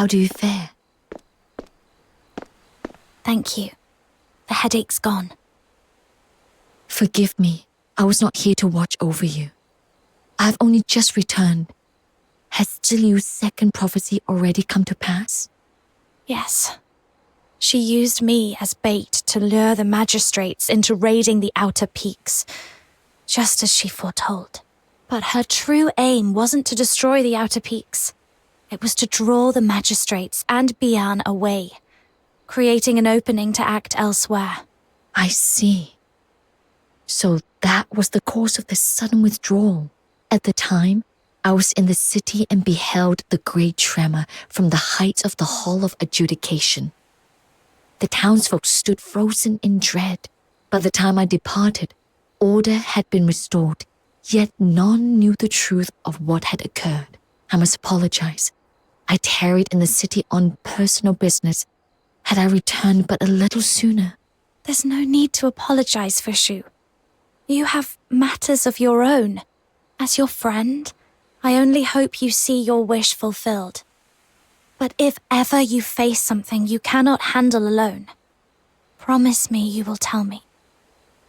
How do you fare? Thank you. The headache's gone. Forgive me. I was not here to watch over you. I have only just returned. Has Zhiliu's second prophecy already come to pass? Yes. She used me as bait to lure the magistrates into raiding the outer peaks, just as she foretold. But her true aim wasn't to destroy the outer peaks. It was to draw the magistrates and Bian away, creating an opening to act elsewhere. I see. So that was the cause of the sudden withdrawal. At the time, I was in the city and beheld the great tremor from the heights of the Hall of Adjudication. The townsfolk stood frozen in dread. By the time I departed, order had been restored, yet none knew the truth of what had occurred. I must apologize. I tarried in the city on personal business. Had I returned but a little sooner. There's no need to apologize, Fushuu. You have matters of your own. As your friend, I only hope you see your wish fulfilled. But if ever you face something you cannot handle alone, promise me you will tell me.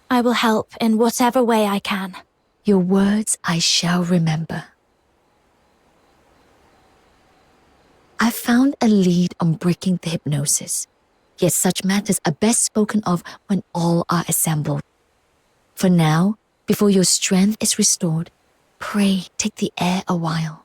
I will help in whatever way I can. Your words I shall remember. I found a lead on breaking the hypnosis. Yet such matters are best spoken of when all are assembled. For now, before your strength is restored, pray take the air a while.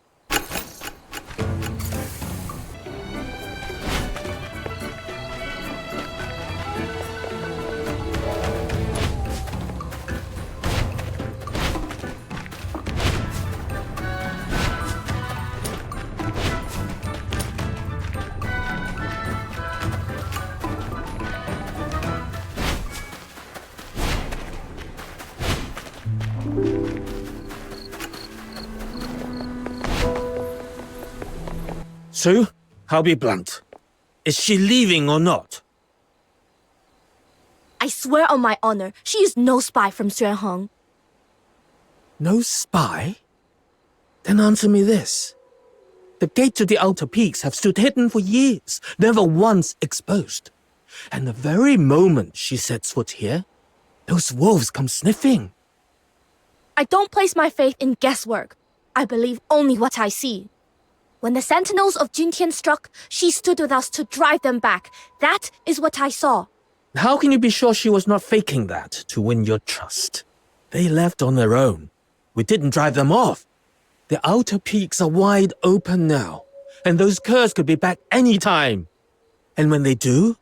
Sue, I'll be blunt. Is she leaving or not? I swear on my honor, she is no spy from Xuanheng. No spy? Then answer me this. The gates to the outer peaks have stood hidden for years, never once exposed. And the very moment she sets foot here, those wolves come sniffing. I don't place my faith in guesswork. I believe only what I see. When the sentinels of Juntian struck, she stood with us to drive them back. That is what I saw. How can you be sure she was not faking that to win your trust? They left on their own. We didn't drive them off. The outer peaks are wide open now, and those curs could be back any time. And when they do,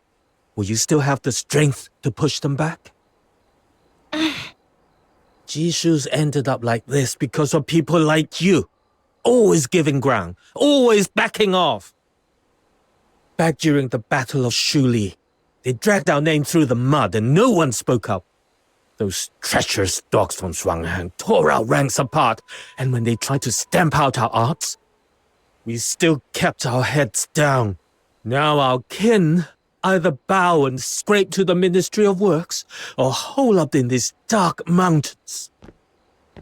will you still have the strength to push them back? Jishu's ended up like this because of people like you. Always giving ground, always backing off. Back during the Battle of Shuli, they dragged our name through the mud and no one spoke up. Those treacherous dogs from Shuanghang tore our ranks apart, and when they tried to stamp out our arts, we still kept our heads down. Now our kin either bow and scrape to the Ministry of Works or hole up in these dark mountains.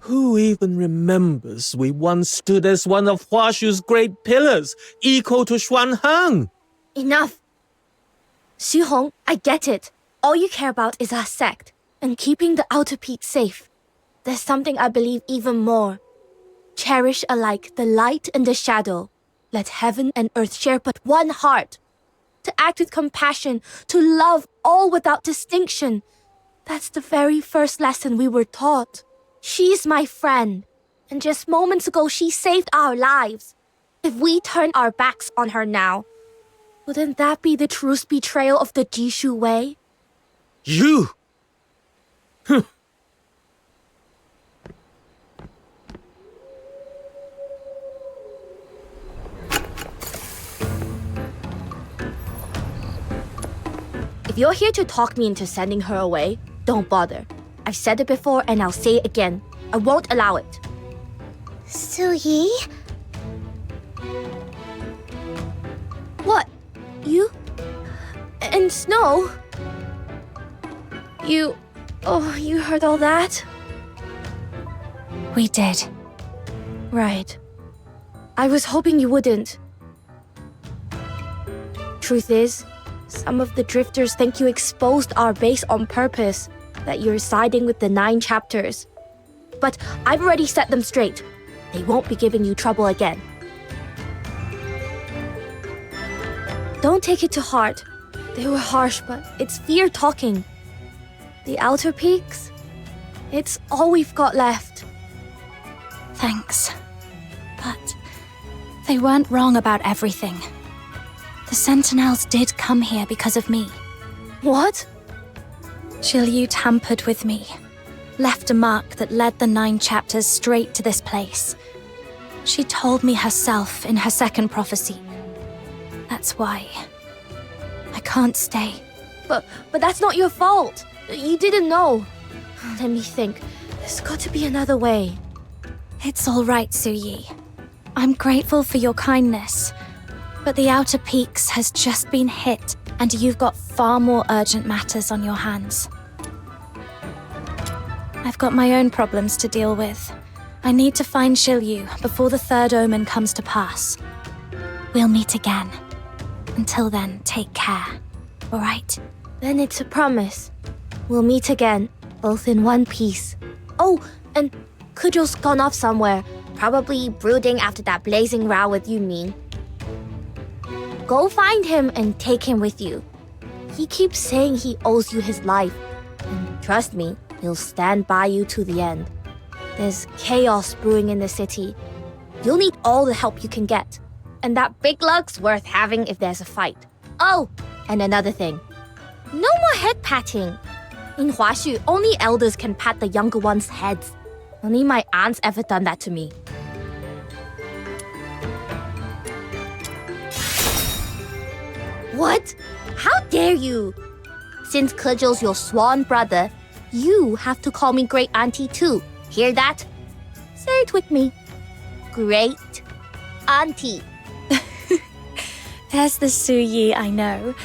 Who even remembers we once stood as one of Huaxu's great pillars, equal to Xuanheng? Enough. Xu Hong, I get it. All you care about is our sect and keeping the outer peak safe. There's something I believe even more. Cherish alike the light and the shadow. Let heaven and earth share but one heart. To act with compassion, to love all without distinction. That's the very first lesson we were taught. She's my friend, and just moments ago she saved our lives. If we turn our backs on her now, wouldn't that be the truest betrayal of the Jishu way? You! If you're here to talk me into sending her away, don't bother. I've said it before and I'll say it again. I won't allow it. Suyi? What? You? And Snow? You heard all that? We did. Right. I was hoping you wouldn't. Truth is, some of the drifters think you exposed our base on purpose, that you're siding with the 9 chapters. But I've already set them straight. They won't be giving you trouble again. Don't take it to heart. They were harsh, but it's fear talking. The outer peaks, it's all we've got left. Thanks. But they weren't wrong about everything. The Sentinels did come here because of me. What? Zhiliu tampered with me, left a mark that led the 9 chapters straight to this place. She told me herself in her second prophecy. That's why I can't stay. But that's not your fault. You didn't know. Let me think. There's got to be another way. It's all right, Suyi. I'm grateful for your kindness. But the Outer Peaks has just been hit, and you've got far more urgent matters on your hands. I've got my own problems to deal with. I need to find Zhiliu before the third omen comes to pass. We'll meet again. Until then, take care. All right? Then it's a promise. We'll meet again, both in one piece. Oh, and Kezhou's gone off somewhere, probably brooding after that blazing row with Yuming. Go find him and take him with you. He keeps saying he owes you his life. And trust me, he'll stand by you to the end. There's chaos brewing in the city. You'll need all the help you can get. And that big lug's worth having if there's a fight. Oh, and another thing. No more head patting. In Huaxu, only elders can pat the younger ones' heads. Only my aunt's ever done that to me. What? How dare you? Since Kezhou's your swan brother, you have to call me Great Auntie too. Hear that? Say it with me. Great Auntie. There's the Suyi I know.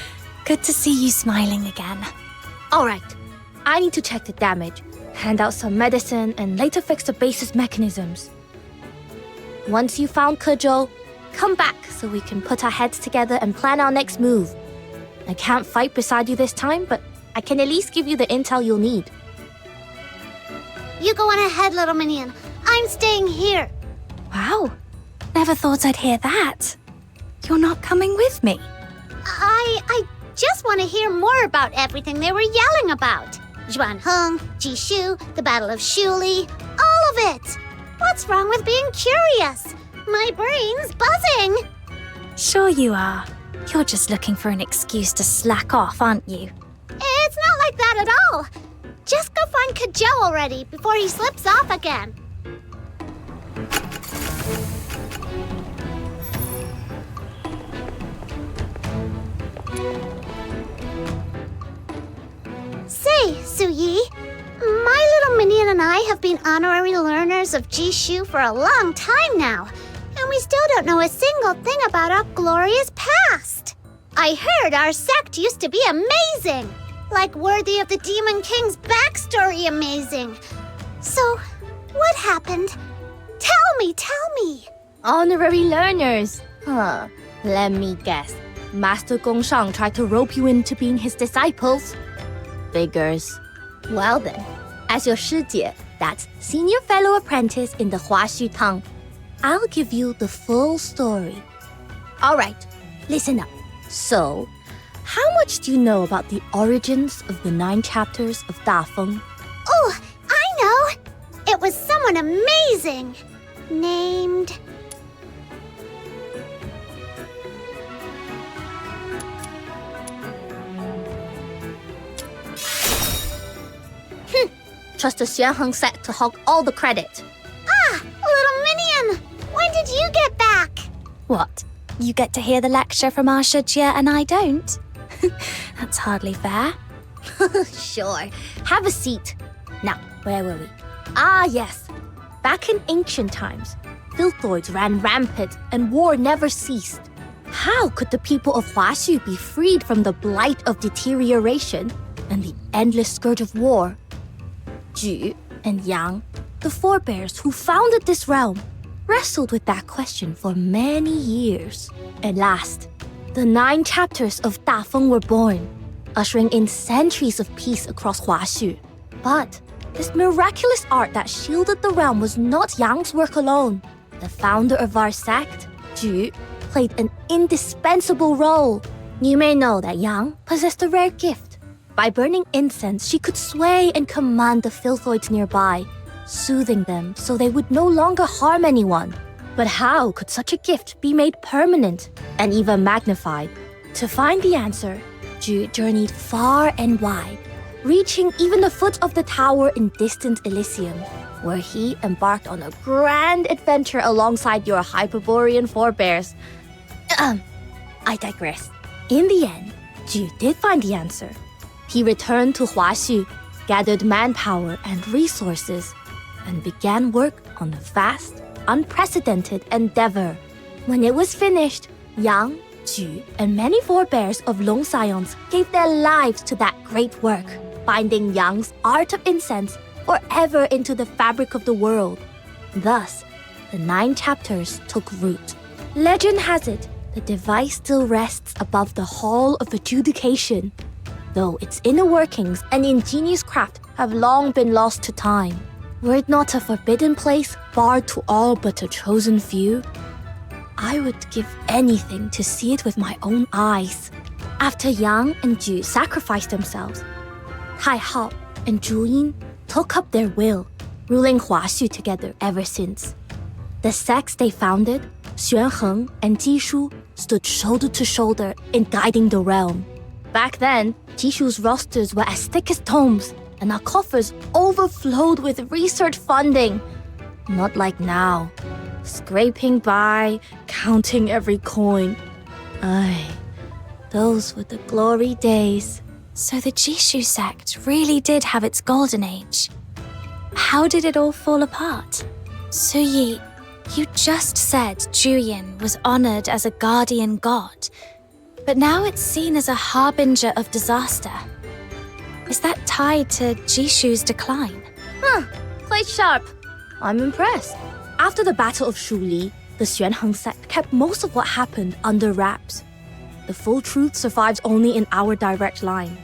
Good to see you smiling again. All right. I need to check the damage, hand out some medicine, and later fix the base's mechanisms. Once you found Kezhou, come back so we can put our heads together and plan our next move. I can't fight beside you this time, but I can at least give you the intel you'll need. You go on ahead, little minion. I'm staying here. Wow. Never thought I'd hear that. You're not coming with me. I just want to hear more about everything they were yelling about. Zhuanheng, Jishu, the Battle of Shuli, all of it. What's wrong with being curious? My brain's buzzing. Sure you are. You're just looking for an excuse to slack off, aren't you? It's not like that at all. Just go find Kezhou already before he slips off again. Say, Suyi, my little minion and I have been honorary learners of Jishu for a long time now, and we still don't know a single thing about our glorious past. I heard our sect used to be amazing, like worthy of the Demon King's backstory amazing. So, what happened? Tell me. Honorary learners. Let me guess. Master Gongshang tried to rope you into being his disciples? Figures. Well then, as your Shijie, that's senior fellow apprentice in the Huaxu tongue, I'll give you the full story. Alright, listen up. So, how much do you know about the origins of the 9 chapters of Danfeng? Oh, I know! It was someone amazing! Named... Trust the Xuanheng sect to hog all the credit. Ah, little minion! When did you get back? What? You get to hear the lecture from our Shijie and I don't? That's hardly fair. Sure. Have a seat. Now, where were we? Ah, yes. Back in ancient times, filthoids ran rampant and war never ceased. How could the people of Huaxu be freed from the blight of deterioration and the endless scourge of war? Ju and Yang, the forebears who founded this realm, wrestled with that question for many years. At last, The 9 chapters of Danfeng were born, ushering in centuries of peace across Huaxu. But this miraculous art that shielded the realm was not Yang's work alone. The founder of our sect, Ju, played an indispensable role. You may know that Yang possessed a rare gift. By burning incense, she could sway and command the filthoids nearby, soothing them so they would no longer harm anyone. But how could such a gift be made permanent and even magnified? To find the answer, Ju journeyed far and wide, reaching even the foot of the tower in distant Elysium, where he embarked on a grand adventure alongside your Hyperborean forebears. I digress. In the end, Ju did find the answer. He returned to Huaxu, gathered manpower and resources, and began work on a vast, unprecedented endeavor. When it was finished, Yang, Ju, and many forebears of Long Scions gave their lives to that great work, binding Yang's art of incense forever into the fabric of the world. Thus, the 9 chapters took root. Legend has it, the device still rests above the Hall of Adjudication, though its inner workings and ingenious craft have long been lost to time. Were it not a forbidden place, barred to all but a chosen few, I would give anything to see it with my own eyes. After Yang and Ju sacrificed themselves, Tai Hao and Zhu Yin took up their will, ruling Huaxu together ever since. The sects they founded, Xuanheng and Jishu, stood shoulder to shoulder in guiding the realm. Back then, Jishu's rosters were as thick as tomes, and our coffers overflowed with research funding. Not like now, scraping by, counting every coin. Aye, those were the glory days. So the Jishu sect really did have its golden age. How did it all fall apart? Su Yi, you just said Juyin was honored as a guardian god, but now it's seen as a harbinger of disaster. Is that tied to Jishu's decline? Quite sharp. I'm impressed. After the Battle of Shuli, the Xuanheng sect kept most of what happened under wraps. The full truth survives only in our direct line.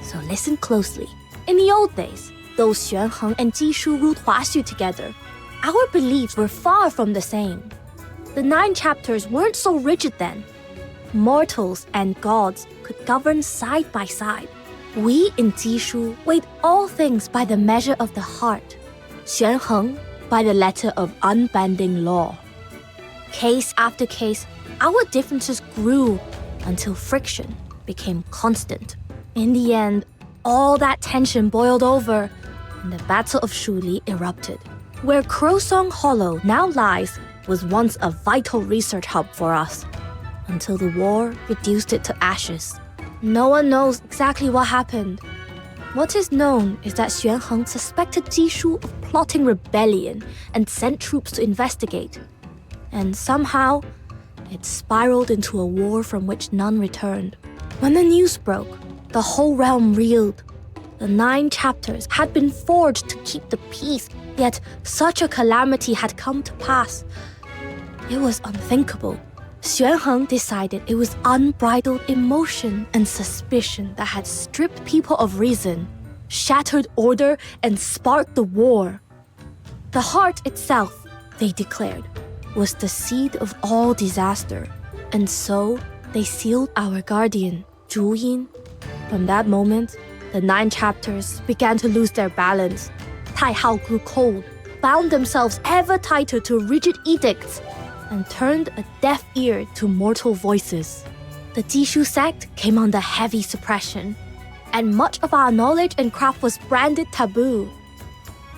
So listen closely. In the old days, though Xuanheng and Jishu ruled Huaxu together, our beliefs were far from the same. The 9 chapters weren't so rigid then. Mortals and gods could govern side by side. We in Jishu weighed all things by the measure of the heart, Xuanheng by the letter of unbending law. Case after case, our differences grew until friction became constant. In the end, all that tension boiled over, and the Battle of Shuli erupted. Where Crowsong Hollow now lies was once a vital research hub for us, until the war reduced it to ashes. No one knows exactly what happened. What is known is that Xuanheng suspected Jishu of plotting rebellion and sent troops to investigate. And somehow, it spiraled into a war from which none returned. When the news broke, the whole realm reeled. The 9 chapters had been forged to keep the peace, yet such a calamity had come to pass. It was unthinkable. Xuanheng decided it was unbridled emotion and suspicion that had stripped people of reason, shattered order, and sparked the war. The heart itself, they declared, was the seed of all disaster, and so they sealed our guardian, Zhu Yin. From that moment, the 9 chapters began to lose their balance. Tai Hao grew cold, bound themselves ever tighter to rigid edicts, and turned a deaf ear to mortal voices. The Jishu sect came under heavy suppression, and much of our knowledge and craft was branded taboo.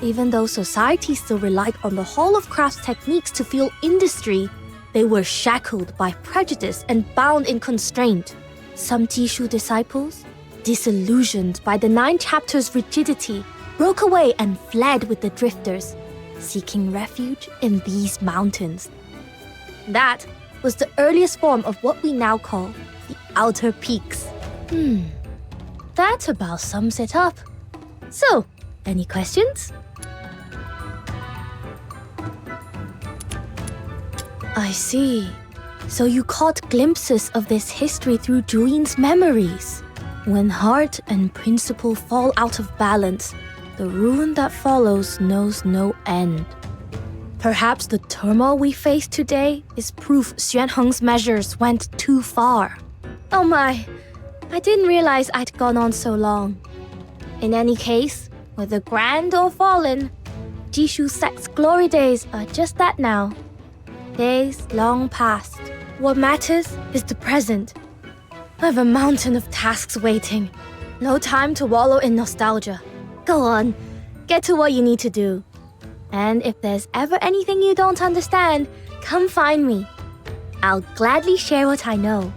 Even though society still relied on the Hall of Crafts techniques to fuel industry, they were shackled by prejudice and bound in constraint. Some Jishu disciples, disillusioned by the 9 chapters' rigidity, broke away and fled with the drifters, seeking refuge in these mountains. That was the earliest form of what we now call the Outer Peaks. That about sums it up. So, any questions? I see. So you caught glimpses of this history through Zhu memories. When heart and principle fall out of balance, the ruin that follows knows no end. Perhaps the turmoil we face today is proof Xuanheng's measures went too far. Oh my, I didn't realize I'd gone on so long. In any case, whether grand or fallen, Jishu sect's glory days are just that now. Days long past. What matters is the present. I have a mountain of tasks waiting. No time to wallow in nostalgia. Go on, get to what you need to do. And if there's ever anything you don't understand, come find me. I'll gladly share what I know.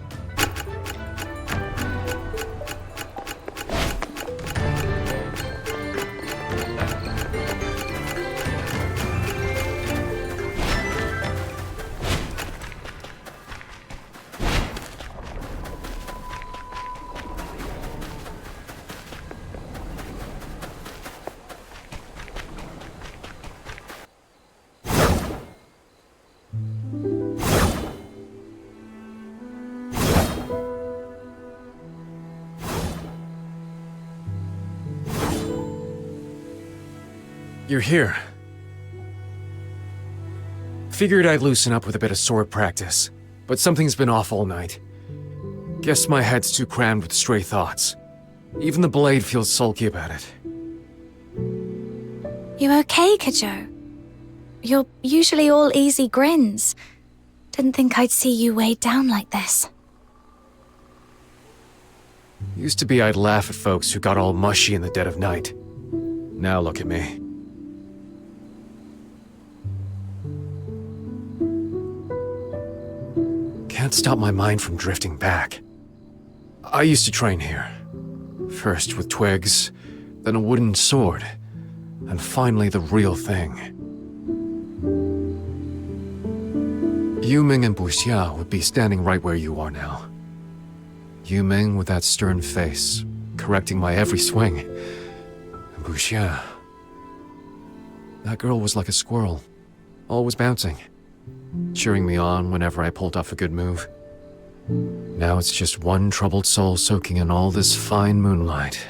You're here. Figured I'd loosen up with a bit of sword practice, but something's been off all night. Guess my head's too crammed with stray thoughts. Even the blade feels sulky about it. You okay, Kezhou? You're usually all easy grins. Didn't think I'd see you weighed down like this. Used to be I'd laugh at folks who got all mushy in the dead of night. Now look at me. Can't stop my mind from drifting back. I used to train here. First with twigs, then a wooden sword, and finally the real thing. Yuming and Fushuu would be standing right where you are now. Yuming with that stern face, correcting my every swing. And Fushuu. That girl was like a squirrel, always bouncing, cheering me on whenever I pulled off a good move. Now it's just one troubled soul soaking in all this fine moonlight.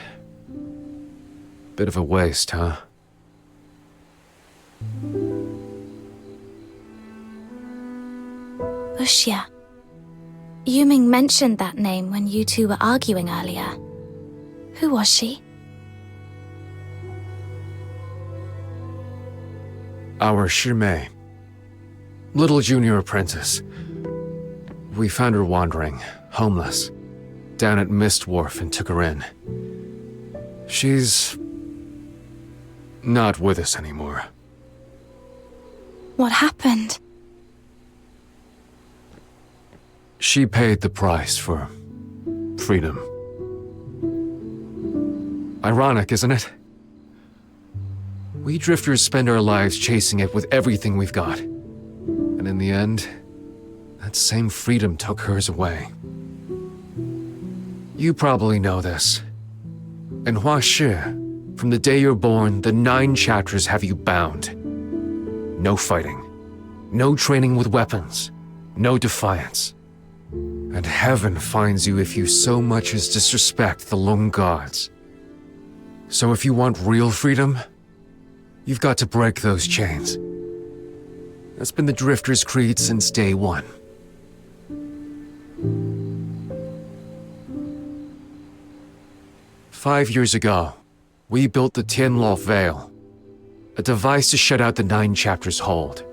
Bit of a waste, huh? Fushuu. Yuming mentioned that name when you two were arguing earlier. Who was she? Our Shimei. Little junior apprentice. We found her wandering, homeless, down at Mist Wharf and took her in. She's not with us anymore. What happened? She paid the price for freedom. Ironic, isn't it? We drifters spend our lives chasing it with everything we've got. And in the end, that same freedom took hers away. You probably know this. In Huaxu, from the day you're born, the 9 chapters have you bound. No fighting. No training with weapons. No defiance. And heaven finds you if you so much as disrespect the Lung Gods. So if you want real freedom, you've got to break those chains. That's been the Drifter's creed since day one. Five years ago, we built the Tianluo Veil, a device to shut out the 9 chapters' hold.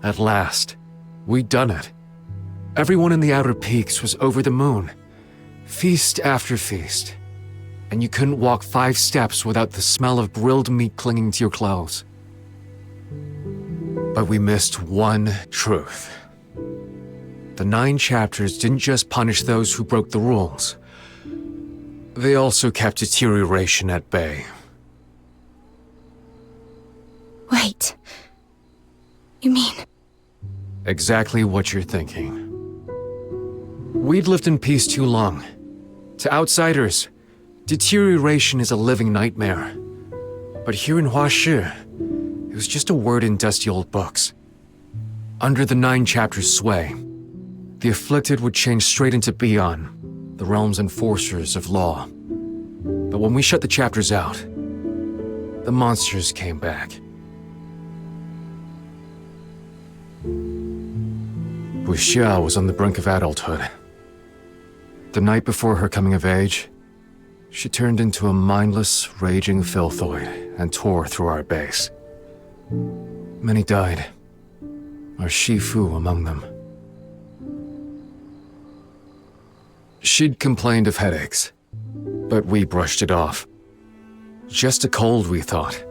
At last, we'd done it. Everyone in the outer peaks was over the moon, feast after feast, and you couldn't walk 5 steps without the smell of grilled meat clinging to your clothes. But we missed one truth. The 9 chapters didn't just punish those who broke the rules. They also kept deterioration at bay. Wait. You mean... Exactly what you're thinking. We'd lived in peace too long. To outsiders, deterioration is a living nightmare. But here in Huaxu, it was just a word in dusty old books. Under the 9 chapters' sway, the afflicted would change straight into Beyond, the realm's enforcers of law. But when we shut the chapters out, the monsters came back. Wuxia was on the brink of adulthood. The night before her coming of age, she turned into a mindless, raging filthoid and tore through our base. Many died, our Shifu among them. She'd complained of headaches, but we brushed it off. Just a cold, we thought.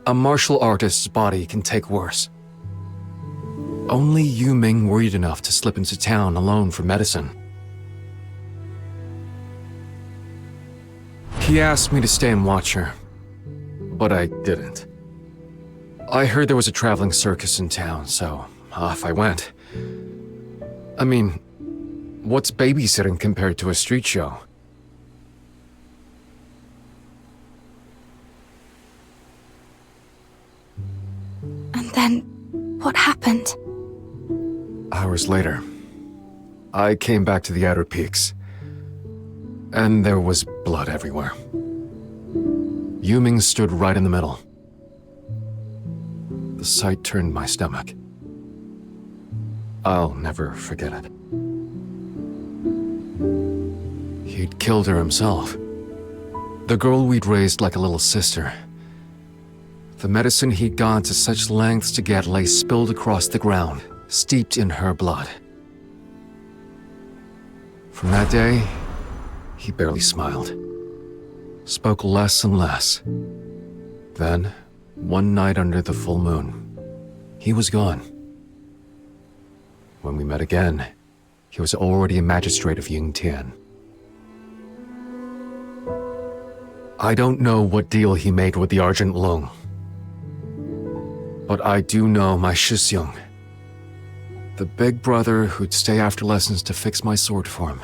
A martial artist's body can take worse. Only Yuming worried enough to slip into town alone for medicine. He asked me to stay and watch her, but I didn't. I heard there was a traveling circus in town, so off I went. I mean, what's babysitting compared to a street show? And then, what happened? Hours later, I came back to the outer peaks, and there was blood everywhere. Yuming stood right in the middle. The sight turned my stomach. I'll never forget it. He'd killed her himself. The girl we'd raised like a little sister. The medicine he'd gone to such lengths to get lay spilled across the ground, steeped in her blood. From that day, he barely smiled. Spoke less and less. Then, one night under the full moon, he was gone. When we met again, he was already a magistrate of Yingtian. I don't know what deal he made with the Argent Lung, but I do know my Shisyung, the big brother who'd stay after lessons to fix my sword form,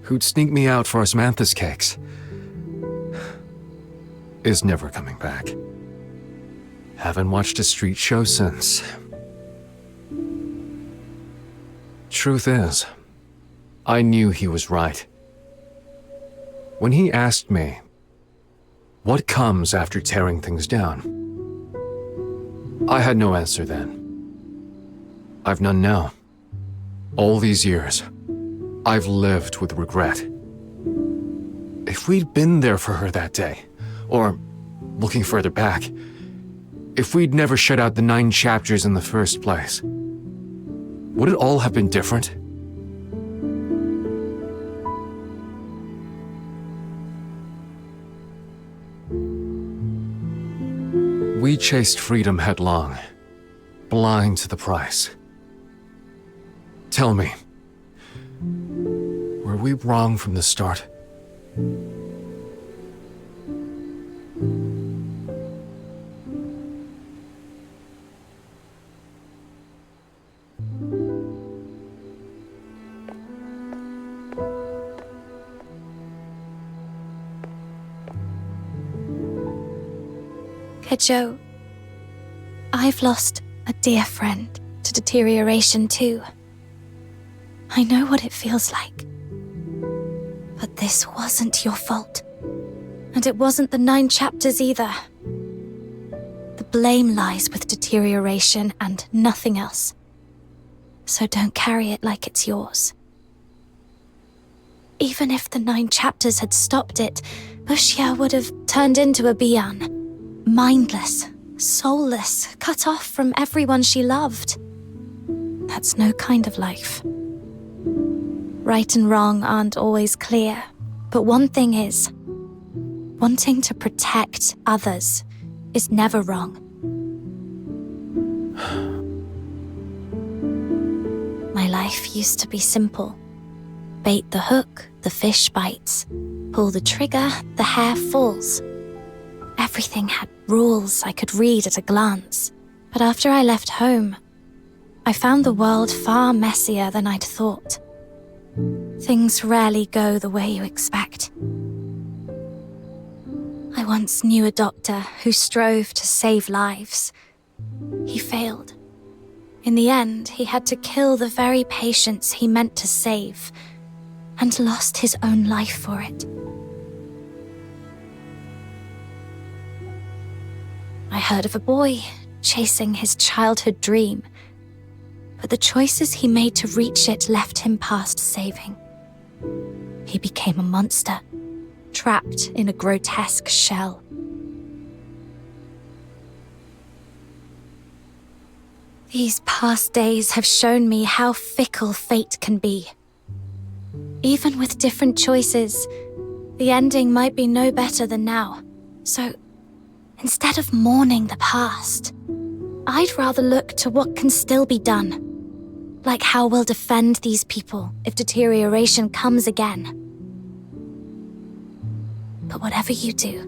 who'd sneak me out for osmanthus cakes, is never coming back. Haven't watched a street show since. Truth is, I knew he was right. When he asked me, what comes after tearing things down? I had no answer then. I've none now. All these years, I've lived with regret. If we'd been there for her that day, or, looking further back, if we'd never shut out the 9 chapters in the first place, would it all have been different? We chased freedom headlong, blind to the price. Tell me, were we wrong from the start? Kezhou, I've lost a dear friend to deterioration too. I know what it feels like. But this wasn't your fault. And it wasn't the 9 chapters either. The blame lies with deterioration and nothing else. So don't carry it like it's yours. Even if the 9 chapters had stopped it, Wuxia would have turned into a Bian. Mindless, soulless, cut off from everyone she loved. That's no kind of life. Right and wrong aren't always clear, but one thing is, wanting to protect others is never wrong. My life used to be simple. Bait the hook, the fish bites. Pull the trigger, the hare falls. Everything had rules I could read at a glance. But after I left home, I found the world far messier than I'd thought. Things rarely go the way you expect. I once knew a doctor who strove to save lives. He failed. In the end, he had to kill the very patients he meant to save, and lost his own life for it. I heard of a boy chasing his childhood dream, but the choices he made to reach it left him past saving. He became a monster, trapped in a grotesque shell. These past days have shown me how fickle fate can be. Even with different choices, the ending might be no better than now. So, instead of mourning the past, I'd rather look to what can still be done. Like how we'll defend these people if deterioration comes again. But whatever you do,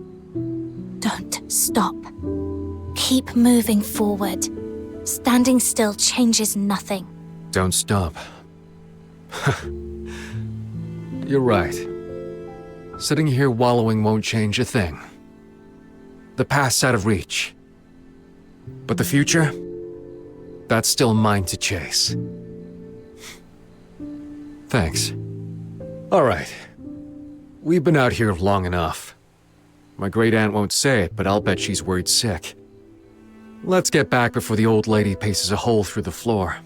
don't stop. Keep moving forward. Standing still changes nothing. Don't stop. You're right. Sitting here wallowing won't change a thing. The past's out of reach. But the future? That's still mine to chase. Thanks. All right. We've been out here long enough. My great-aunt won't say it, but I'll bet she's worried sick. Let's get back before the old lady paces a hole through the floor.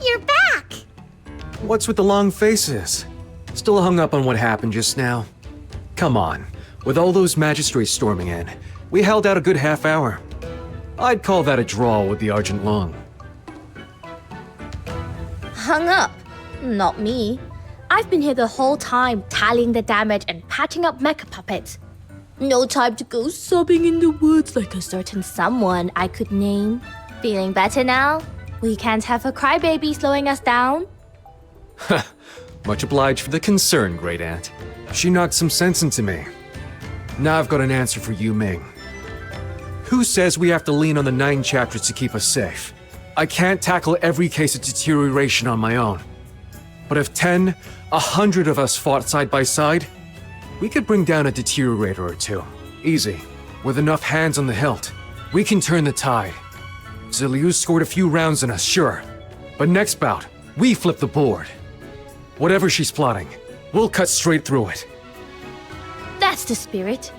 You're back! What's with the long faces? Still hung up on what happened just now? Come on, with all those magistrates storming in, we held out a good half hour. I'd call that a draw with the Argent Long. Hung up? Not me. I've been here the whole time, tallying the damage and patching up mecha puppets. No time to go sobbing in the woods like a certain someone I could name. Feeling better now? We can't have a crybaby slowing us down. Much obliged for the concern, Great Aunt. She knocked some sense into me. Now I've got an answer for Yuming. Who says we have to lean on the 9 chapters to keep us safe? I can't tackle every case of deterioration on my own. But if 10, 100 of us fought side by side, we could bring down a deteriorator or two. Easy. With enough hands on the hilt, we can turn the tide. Zhiliu scored a few rounds in us, sure. But next bout, we flip the board. Whatever she's plotting, we'll cut straight through it. That's the spirit.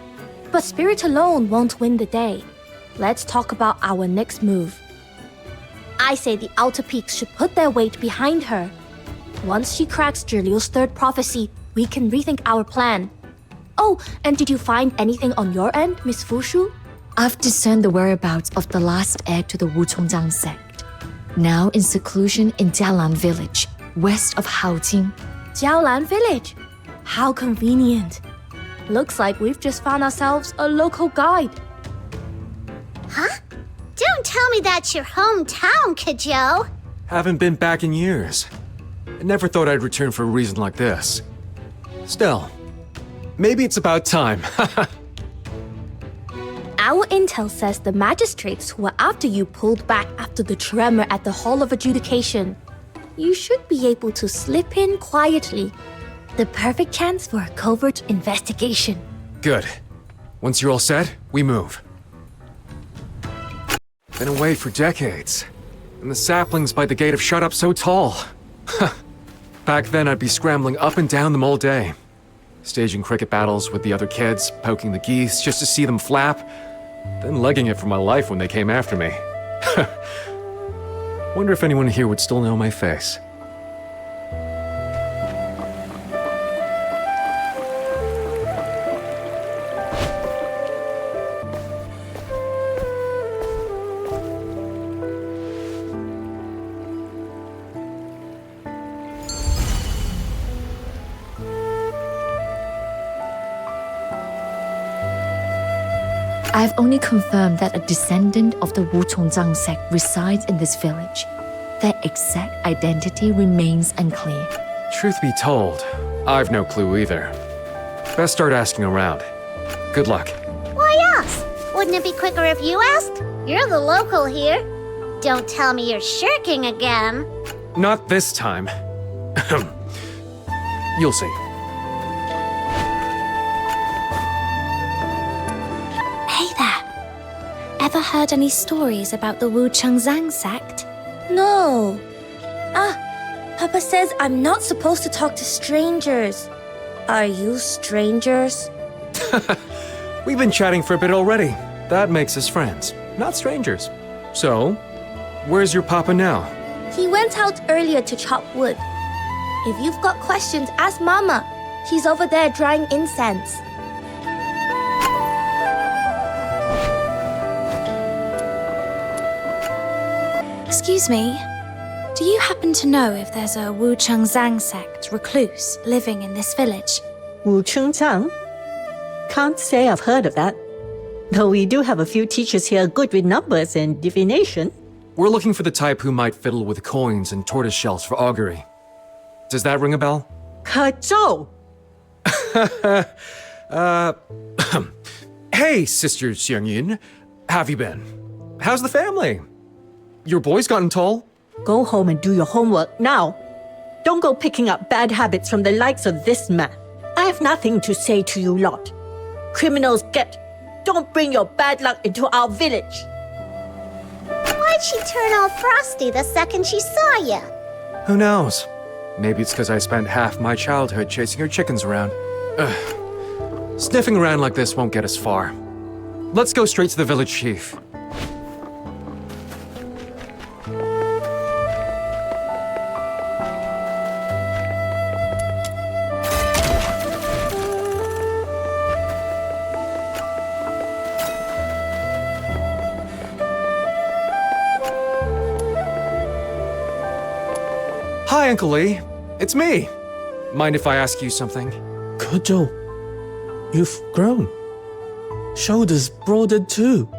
But spirit alone won't win the day. Let's talk about our next move. I say the outer peaks should put their weight behind her. Once she cracks Zhiliu's third prophecy, we can rethink our plan. Oh, and did you find anything on your end, Miss Fushuu? I've discerned the whereabouts of the last heir to the Wuchongjiang sect. Now in seclusion in Jialan village, west of Haojing. Jiaolan village. How convenient. Looks like we've just found ourselves a local guide. Huh? Don't tell me that's your hometown, Kezhou. Haven't been back in years. I never thought I'd return for a reason like this. Still, maybe it's about time. Our intel says the magistrates who were after you pulled back after the tremor at the Hall of Adjudication. You should be able to slip in quietly. The perfect chance for a covert investigation. Good. Once you're all set, we move. Been away for decades, and the saplings by the gate have shot up so tall. Back then, I'd be scrambling up and down them all day. Staging cricket battles with the other kids, poking the geese just to see them flap, then legging it for my life when they came after me. Wonder if anyone here would still know my face. I've only confirmed that a descendant of the Wuchongzang sect resides in this village. Their exact identity remains unclear. Truth be told, I've no clue either. Best start asking around. Good luck. Why us? Wouldn't it be quicker if you asked? You're the local here. Don't tell me you're shirking again. Not this time. You'll see. Hey there. Ever heard any stories about the Wuchongzang sect? No. Papa says I'm not supposed to talk to strangers. Are you strangers? We've been chatting for a bit already. That makes us friends, not strangers. So, where's your papa now? He went out earlier to chop wood. If you've got questions, ask Mama. She's over there drying incense. Excuse me. Do you happen to know if there's a Wuchongzang sect recluse living in this village? Wuchongzang? Can't say I've heard of that. Though we do have a few teachers here good with numbers and divination. We're looking for the type who might fiddle with coins and tortoise shells for augury. Does that ring a bell? Kezhou! Hey, Sister Xiangyun. Have you been? How's the family? Your boy's gotten tall? Go home and do your homework now. Don't go picking up bad habits from the likes of this man. I have nothing to say to you lot. Criminals get. Don't bring your bad luck into our village. Why'd she turn all frosty the second she saw you? Who knows? Maybe it's because I spent half my childhood chasing her chickens around. Ugh. Sniffing around like this won't get us far. Let's go straight to the village chief. Hi, Uncle Lee. It's me. Mind if I ask you something? Kezhou, you've grown. Shoulders broadened too.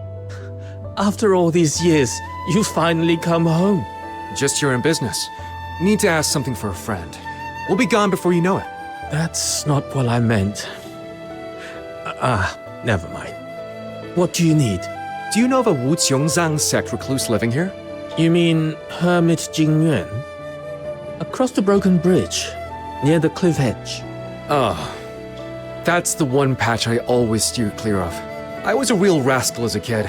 After all these years, you finally come home. Just here in business. Need to ask something for a friend. We'll be gone before you know it. That's not what I meant. Never mind. What do you need? Do you know of a Wuchongzang sect recluse living here? You mean Hermit Jingyuan? Across the broken bridge, near the cliff edge. Oh, that's the one patch I always steer clear of. I was a real rascal as a kid.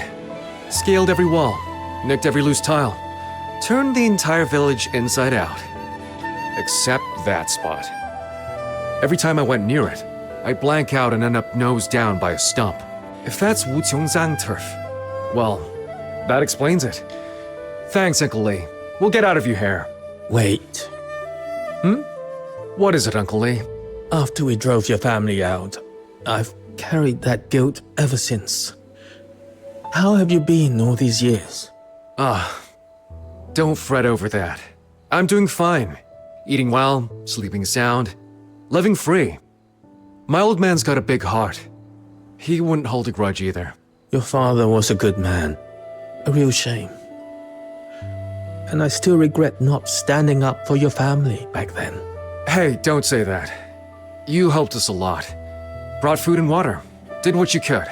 Scaled every wall, nicked every loose tile, turned the entire village inside out. Except that spot. Every time I went near it, I'd blank out and end up nose down by a stump. If that's Wuchongzang turf, well, that explains it. Thanks, Uncle Lee. We'll get out of your hair. Wait. What is it, Uncle Lee? After we drove your family out, I've carried that guilt ever since. How have you been all these years? Don't fret over that. I'm doing fine. Eating well, sleeping sound, living free. My old man's got a big heart. He wouldn't hold a grudge either. Your father was a good man. A real shame. And I still regret not standing up for your family back then. Hey, don't say that. You helped us a lot. Brought food and water. Did what you could.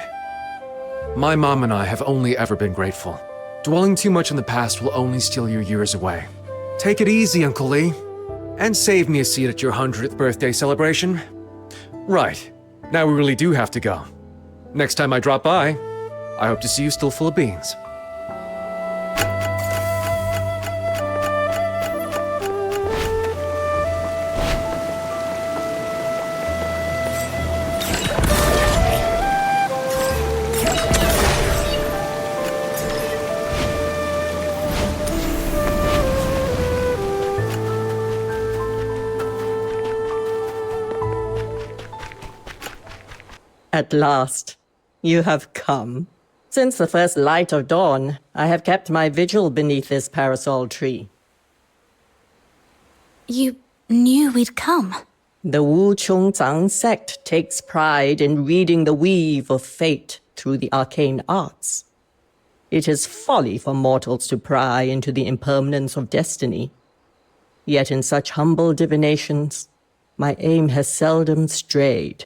My mom and I have only ever been grateful. Dwelling too much on the past will only steal your years away. Take it easy, Uncle Lee. And save me a seat at your 100th birthday celebration. Right. Now we really do have to go. Next time I drop by, I hope to see you still full of beans. At last, you have come. Since the first light of dawn, I have kept my vigil beneath this parasol tree. You knew we'd come. The Wuchongzang sect takes pride in reading the weave of fate through the arcane arts. It is folly for mortals to pry into the impermanence of destiny. Yet in such humble divinations, my aim has seldom strayed.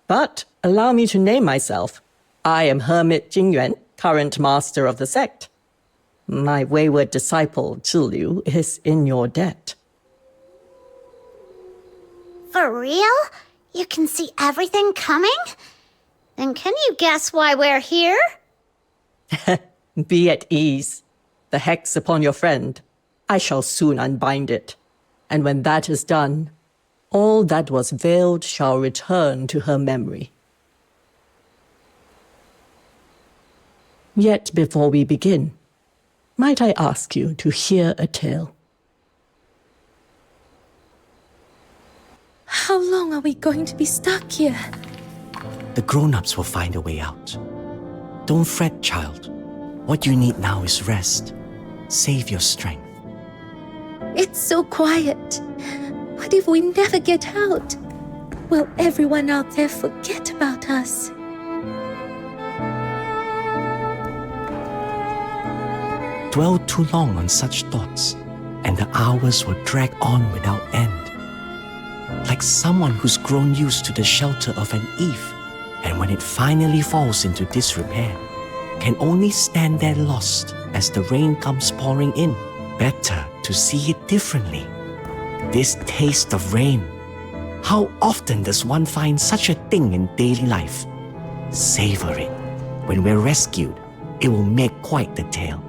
But allow me to name myself. I am Hermit Jingyuan, current master of the sect. My wayward disciple, Zhiliu, is in your debt. For real? You can see everything coming? Then can you guess why we're here? Be at ease. The hex upon your friend, I shall soon unbind it. And when that is done, all that was veiled shall return to her memory. Yet before we begin, might I ask you to hear a tale? How long are we going to be stuck here? The grown-ups will find a way out. Don't fret, child. What you need now is rest. Save your strength. It's so quiet. What if we never get out? Will everyone out there forget about us? Dwell too long on such thoughts, and the hours will drag on without end. Like someone who's grown used to the shelter of an eave, and when it finally falls into disrepair, can only stand there lost as the rain comes pouring in. Better to see it differently. This taste of rain. How often does one find such a thing in daily life? Savor it. When we're rescued, it will make quite the tale.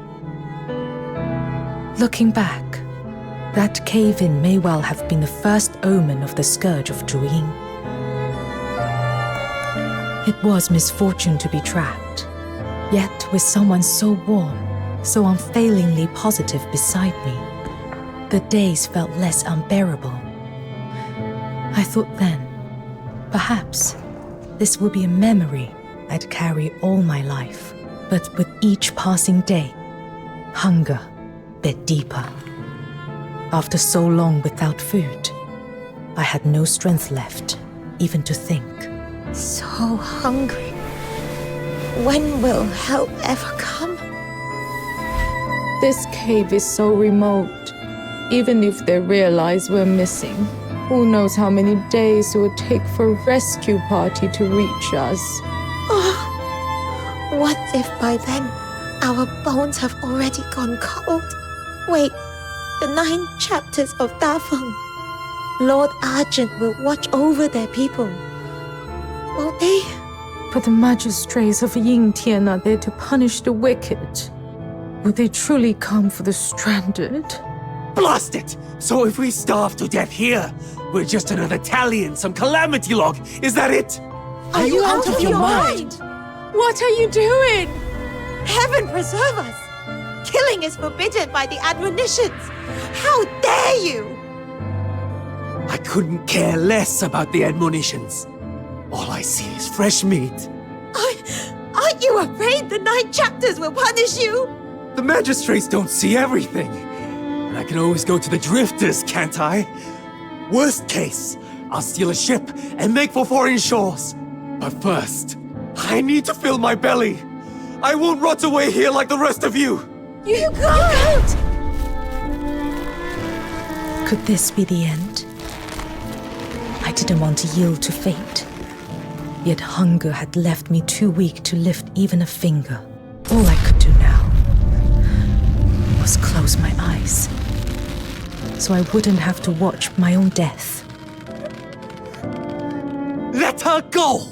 Looking back, that cave-in may well have been the first omen of the scourge of Zhuying. It was misfortune to be trapped, yet with someone so warm, so unfailingly positive beside me, the days felt less unbearable. I thought then, perhaps this would be a memory I'd carry all my life. But with each passing day, hunger bit deeper. After so long without food, I had no strength left, even to think. So hungry. When will help ever come? This cave is so remote. Even if they realize we're missing, who knows how many days it would take for a rescue party to reach us. Oh, what if by then our bones have already gone cold? Wait, the 9 chapters of Danfeng. Lord Argent will watch over their people. Will they? But the magistrates of Yingtian are there to punish the wicked. Would they truly come for the stranded? Blast it! So if we starve to death here, we're just another tally in some calamity log. Is that it? Are you out of your mind? What are you doing? Heaven preserve us! Killing is forbidden by the admonitions. How dare you! I couldn't care less about the admonitions. All I see is fresh meat. Aren't you afraid the 9 chapters will punish you? The magistrates don't see everything. And I can always go to the drifters, can't I? Worst case, I'll steal a ship and make for foreign shores. But first, I need to fill my belly. I won't rot away here like the rest of you. You can't! Could this be the end? I didn't want to yield to fate. Yet hunger had left me too weak to lift even a finger. All I could do now was close my eyes, so I wouldn't have to watch my own death. Let her go!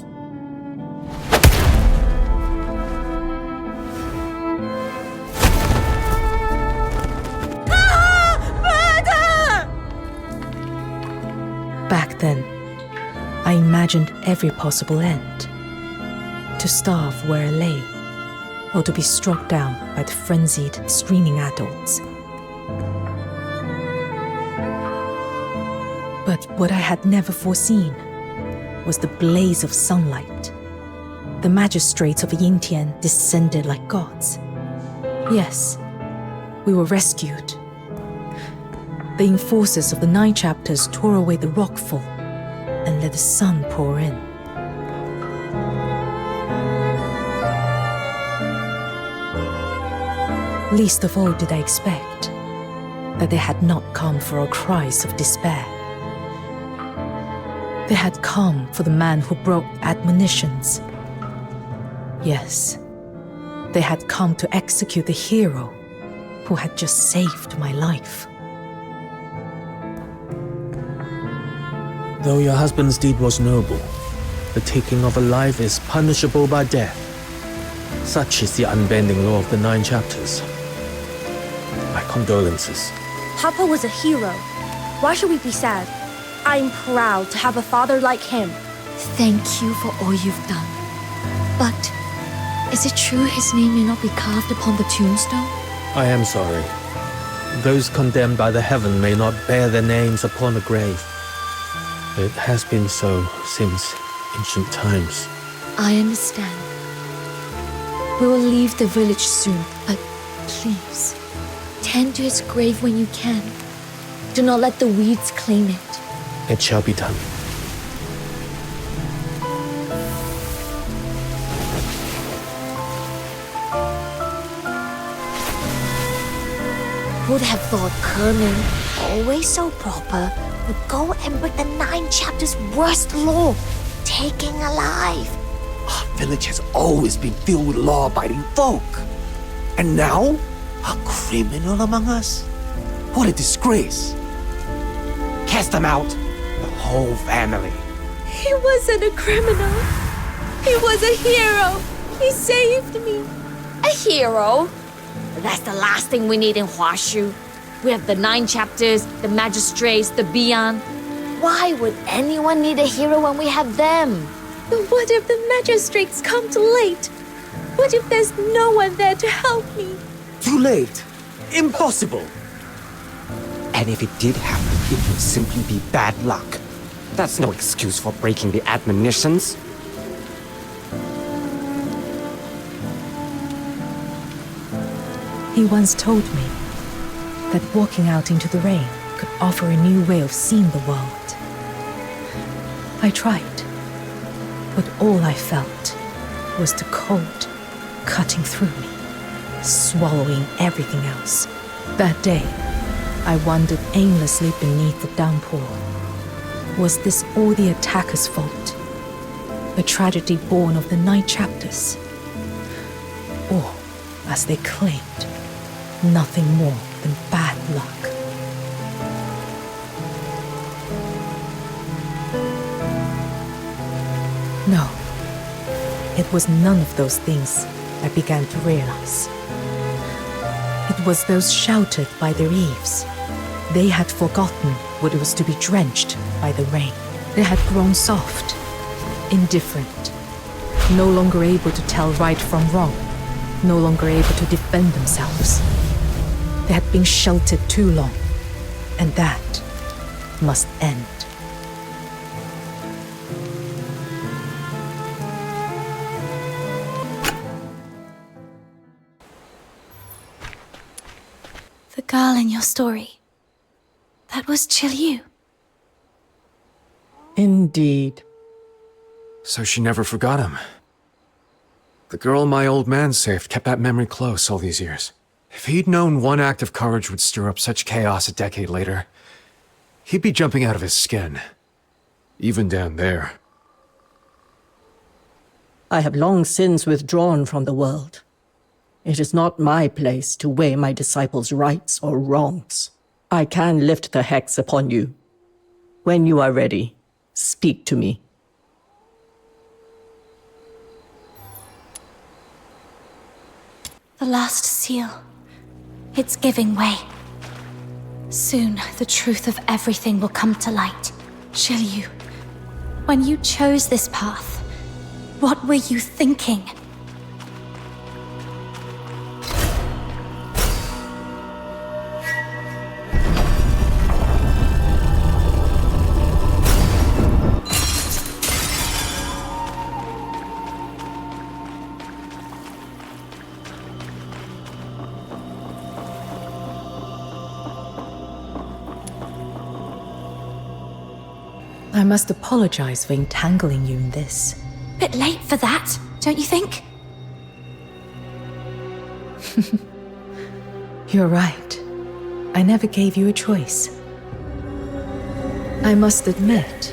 Back then, I imagined every possible end. To starve where I lay, or to be struck down by the frenzied, screaming adults. But what I had never foreseen was the blaze of sunlight. The magistrates of Yingtian descended like gods. Yes, we were rescued. The enforcers of the 9 chapters tore away the rockfall and let the sun pour in. Least of all did I expect that they had not come for our cries of despair. They had come for the man who broke admonitions. Yes, they had come to execute the hero who had just saved my life. Though your husband's deed was noble, the taking of a life is punishable by death. Such is the unbending law of the Nine Chapters. My condolences. Papa was a hero. Why should we be sad? I'm proud to have a father like him. Thank you for all you've done. But is it true his name may not be carved upon the tombstone? I am sorry. Those condemned by the heaven may not bear their names upon a grave. It has been so since ancient times. I understand. We will leave the village soon, but please, tend to his grave when you can. Do not let the weeds claim it. It shall be done. Who'd have thought cunning, always so proper, would go and break the Nine Chapters' worst law, taking a life? Our village has always been filled with law-abiding folk. And now, a criminal among us? What a disgrace. Cast them out, the whole family. He wasn't a criminal. He was a hero. He saved me. A hero? That's the last thing we need in Huaxu. We have the Nine Chapters, the magistrates, the Beyond. Why would anyone need a hero when we have them? But what if the magistrates come too late? What if there's no one there to help me? Too late. Impossible. And if it did happen, it would simply be bad luck. That's no excuse for breaking the admonitions. He once told me that walking out into the rain could offer a new way of seeing the world. I tried, but all I felt was the cold cutting through me, swallowing everything else. That day, I wandered aimlessly beneath the downpour. Was this all the attacker's fault? A tragedy born of the Nine Chapters? Or, as they claimed, nothing more than bad luck? No, it was none of those things I began to realize. It was those sheltered by their eaves. They had forgotten what it was to be drenched by the rain. They had grown soft, indifferent, no longer able to tell right from wrong, no longer able to defend themselves. They had been sheltered too long, and that must end. The girl in your story, that was Zhiliu. Indeed. So she never forgot him. The girl my old man saved kept that memory close all these years. If he'd known one act of courage would stir up such chaos a decade later, he'd be jumping out of his skin. Even down there. I have long since withdrawn from the world. It is not my place to weigh my disciples' rights or wrongs. I can lift the hex upon you. When you are ready, speak to me. The last seal. It's giving way. Soon, the truth of everything will come to light. Zhiliu, when you chose this path, what were you thinking? I must apologize for entangling you in this. Bit late for that, don't you think? You're right. I never gave you a choice. I must admit,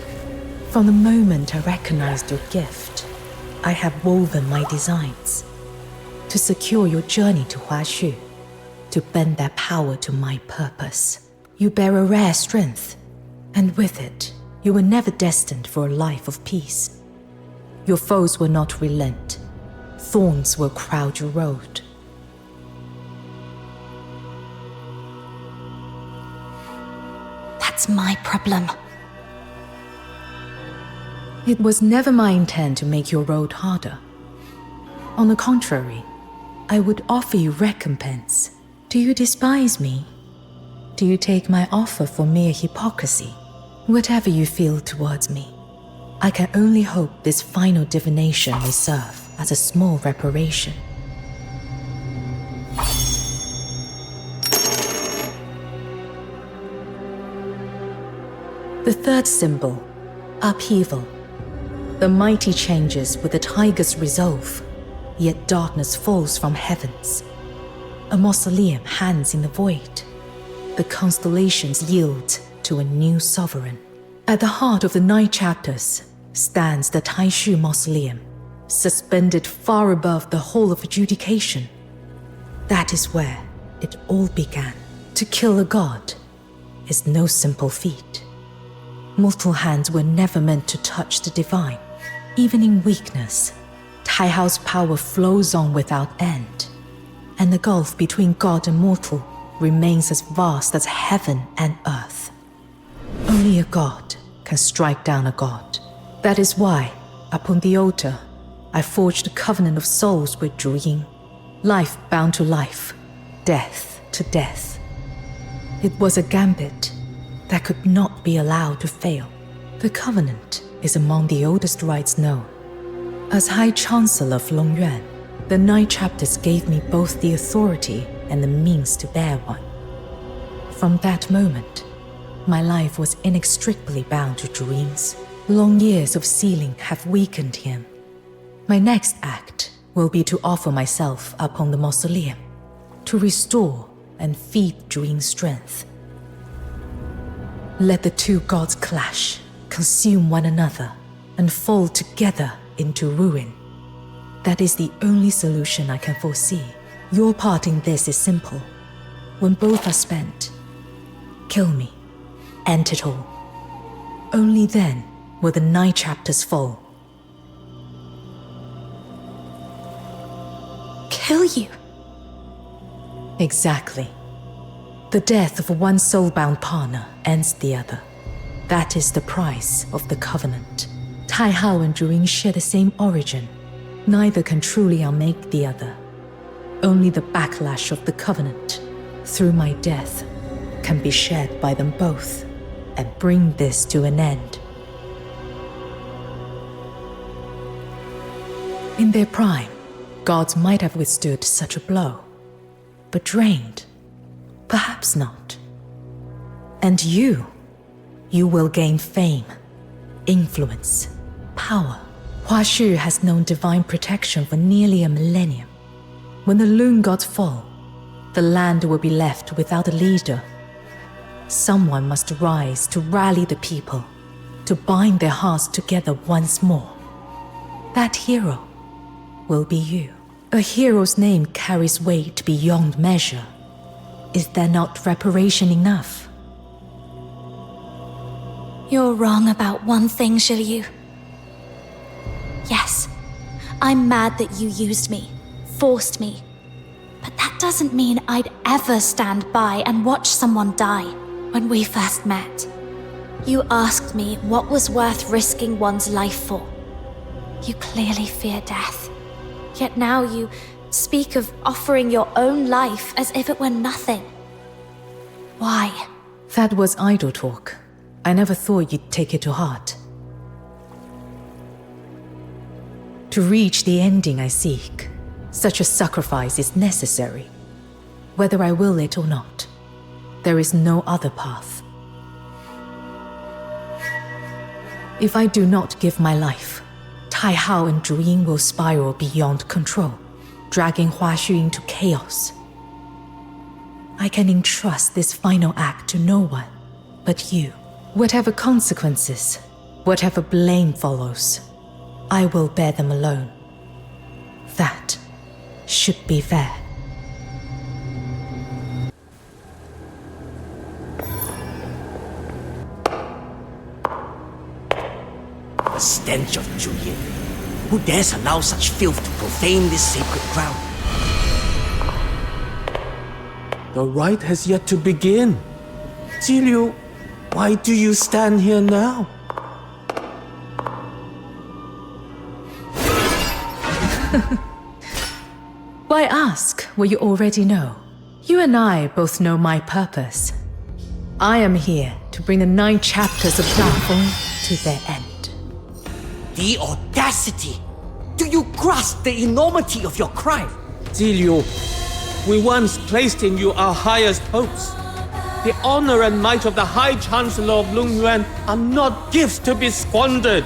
from the moment I recognized your gift, I have woven my designs to secure your journey to Huaxu, to bend their power to my purpose. You bear a rare strength, and with it, you were never destined for a life of peace. Your foes will not relent. Thorns will crowd your road. That's my problem. It was never my intent to make your road harder. On the contrary, I would offer you recompense. Do you despise me? Do you take my offer for mere hypocrisy? Whatever you feel towards me, I can only hope this final divination may serve as a small reparation. The third symbol, upheaval. The mighty changes with the tiger's resolve, yet darkness falls from heavens. A mausoleum hangs in the void. The constellations yield to a new sovereign. At the heart of the Nine Chapters stands the Taishu Mausoleum, suspended far above the Hall of Adjudication. That is where it all began. To kill a god is no simple feat. Mortal hands were never meant to touch the divine. Even in weakness, Taihao's power flows on without end, and the gulf between god and mortal remains as vast as heaven and earth. Only a god can strike down a god. That is why, upon the altar, I forged a covenant of souls with Zhu Ying. Life bound to life, death to death. It was a gambit that could not be allowed to fail. The covenant is among the oldest rites known. As High Chancellor of Longyuan, the Nine Chapters gave me both the authority and the means to bear one. From that moment, my life was inextricably bound to Zhu Ying's. Long years of sealing have weakened him. My next act will be to offer myself upon the mausoleum, to restore and feed Zhu Ying's strength. Let the two gods clash, consume one another, and fall together into ruin. That is the only solution I can foresee. Your part in this is simple. When both are spent, kill me, end it all. Only then will the Nine Chapters fall. Kill you? Exactly. The death of one soul-bound partner ends the other. That is the price of the covenant. Taihao and Zhu Ying share the same origin. Neither can truly unmake the other. Only the backlash of the covenant, through my death, can be shared by them both and bring this to an end. In their prime, gods might have withstood such a blow, but drained, perhaps not. And you will gain fame, influence, power. Huaxu has known divine protection for nearly a millennium. When the Loon gods fall, the land will be left without a leader. Someone must rise to rally the people, to bind their hearts together once more. That hero will be you. A hero's name carries weight beyond measure. Is there not reparation enough? You're wrong about one thing, Zhiliu. Yes, I'm mad that you used me, forced me. But that doesn't mean I'd ever stand by and watch someone die. When we first met, you asked me what was worth risking one's life for. You clearly fear death. Yet now you speak of offering your own life as if it were nothing. Why? That was idle talk. I never thought you'd take it to heart. To reach the ending I seek, such a sacrifice is necessary. Whether I will it or not, there is no other path. If I do not give my life, Taihao and Zhu Ying will spiral beyond control, dragging Huaxu into chaos. I can entrust this final act to no one but you. Whatever consequences, whatever blame follows, I will bear them alone. That should be fair. The stench of Zhiliu. Who dares allow such filth to profane this sacred ground? The rite has yet to begin. Zhiliu, why do you stand here now? Why ask what you already know? You and I both know my purpose. I am here to bring the 9 chapters of Danfeng to their end. The audacity! Do you grasp the enormity of your crime? Zhiliu, we once placed in you our highest hopes. The honor and might of the High Chancellor of Lungyuan are not gifts to be squandered.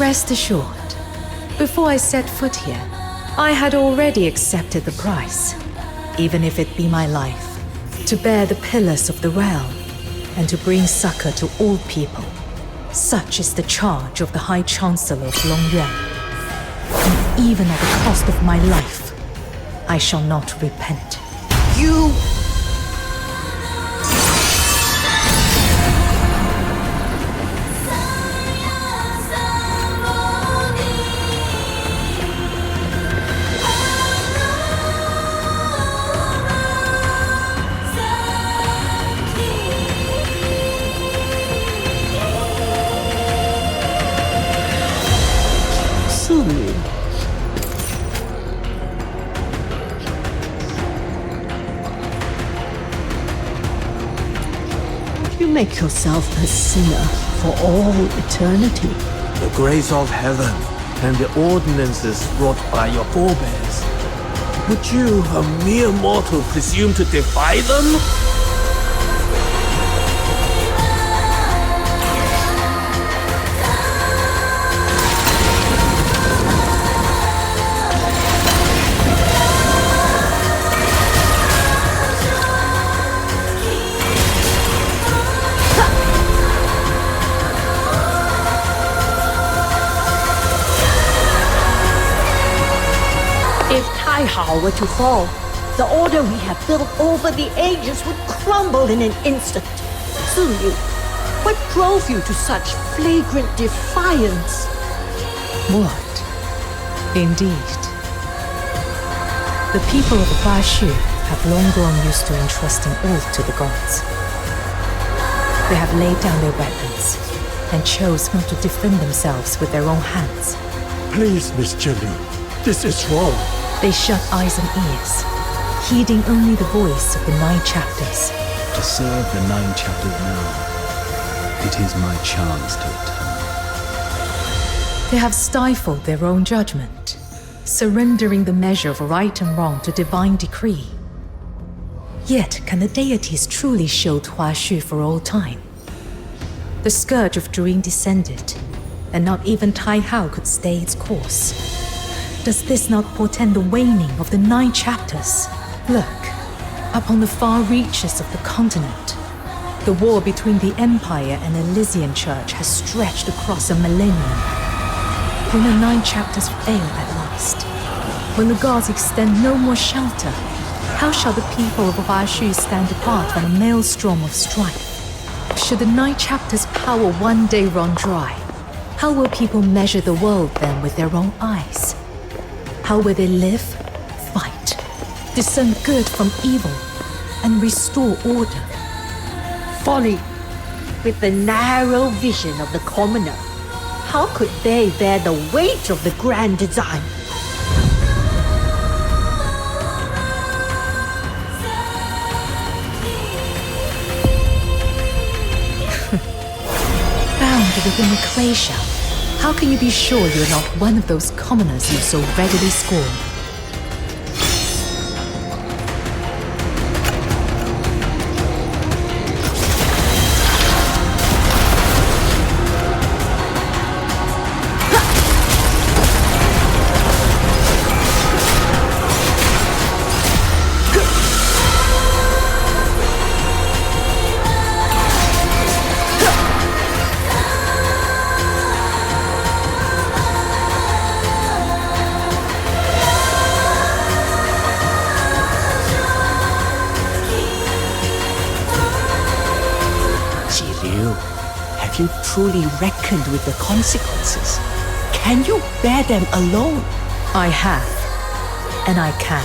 Rest assured, before I set foot here, I had already accepted the price, even if it be my life, to bear the pillars of the realm and to bring succor to all people. Such is the charge of the High Chancellor of Longyuan. And even at the cost of my life, I shall not repent. You... You make yourself a sinner for all eternity. The grace of heaven and the ordinances wrought by your forebears. Would you, a mere mortal, presume to defy them? If Taihao were to fall, the order we have built over the ages would crumble in an instant. Zhiliu, what drove you to such flagrant defiance? What? Indeed. The people of Huaxu have long grown used to entrusting all to the gods. They have laid down their weapons and chose not to defend themselves with their own hands. Please, Miss Zhiliu, this is wrong. They shut eyes and ears, heeding only the voice of the 9 chapters. To serve the 9 chapters now, it is my chance to return. They have stifled their own judgment, surrendering the measure of right and wrong to divine decree. Yet can the deities truly shield Huaxu for all time? The scourge of Duet descended, and not even Taihao could stay its course. Does this not portend the waning of the 9 chapters? Look, upon the far reaches of the continent, the war between the Empire and the Elysian Church has stretched across a millennium. When the 9 chapters fail at last, when the gods extend no more shelter, how shall the people of Huaxu stand apart from a maelstrom of strife? Should the 9 chapters' power one day run dry, how will people measure the world then with their own eyes? How will they live, fight, discern good from evil, and restore order? Folly! With the narrow vision of the commoner, how could they bear the weight of the grand design? Bound within the clay shell, how can you be sure you are not one of those commoners you so readily scorn? Zhiliu, have you truly reckoned with the consequences? Can you bear them alone? I have, and I can.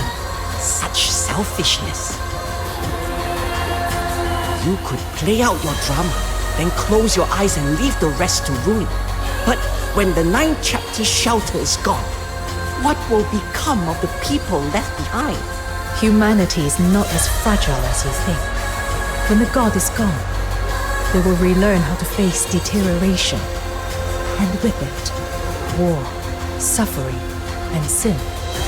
Such selfishness. You could play out your drama, then close your eyes and leave the rest to ruin. But when the 9 chapter shelter is gone, what will become of the people left behind? Humanity is not as fragile as you think. When the god is gone, they will relearn how to face deterioration. And with it, war, suffering, and sin.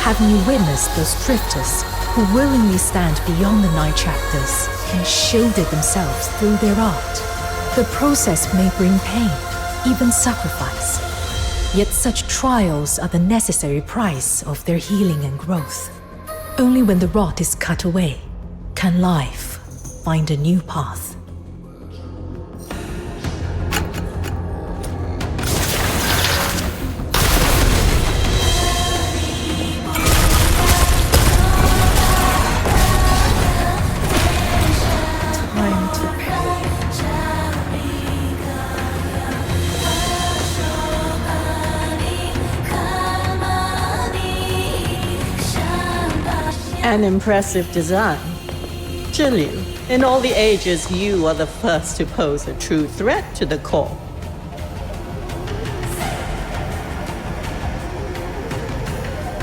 Haven't you witnessed those drifters who willingly stand beyond the 9 chapters and shielded themselves through their art? The process may bring pain, even sacrifice. Yet such trials are the necessary price of their healing and growth. Only when the rot is cut away can life find a new path. Time to pay. An impressive design. Zhiliu, in all the ages, you are the first to pose a true threat to the core.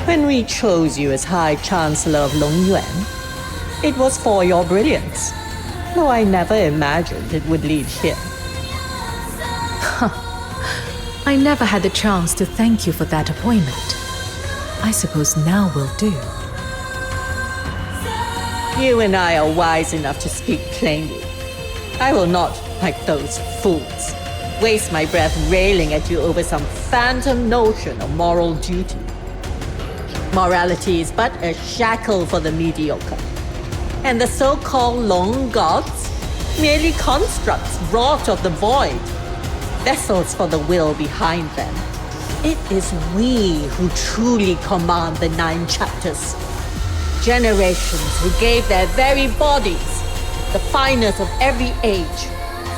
When we chose you as High Chancellor of Longyuan, it was for your brilliance, though I never imagined it would lead here. I never had the chance to thank you for that appointment. I suppose now will do. You and I are wise enough to speak plainly. I will not, like those fools, waste my breath railing at you over some phantom notion of moral duty. Morality is but a shackle for the mediocre. And the so-called Long gods merely constructs wrought of the void, vessels for the will behind them. It is we who truly command the 9 chapters. Generations who gave their very bodies, the finest of every age,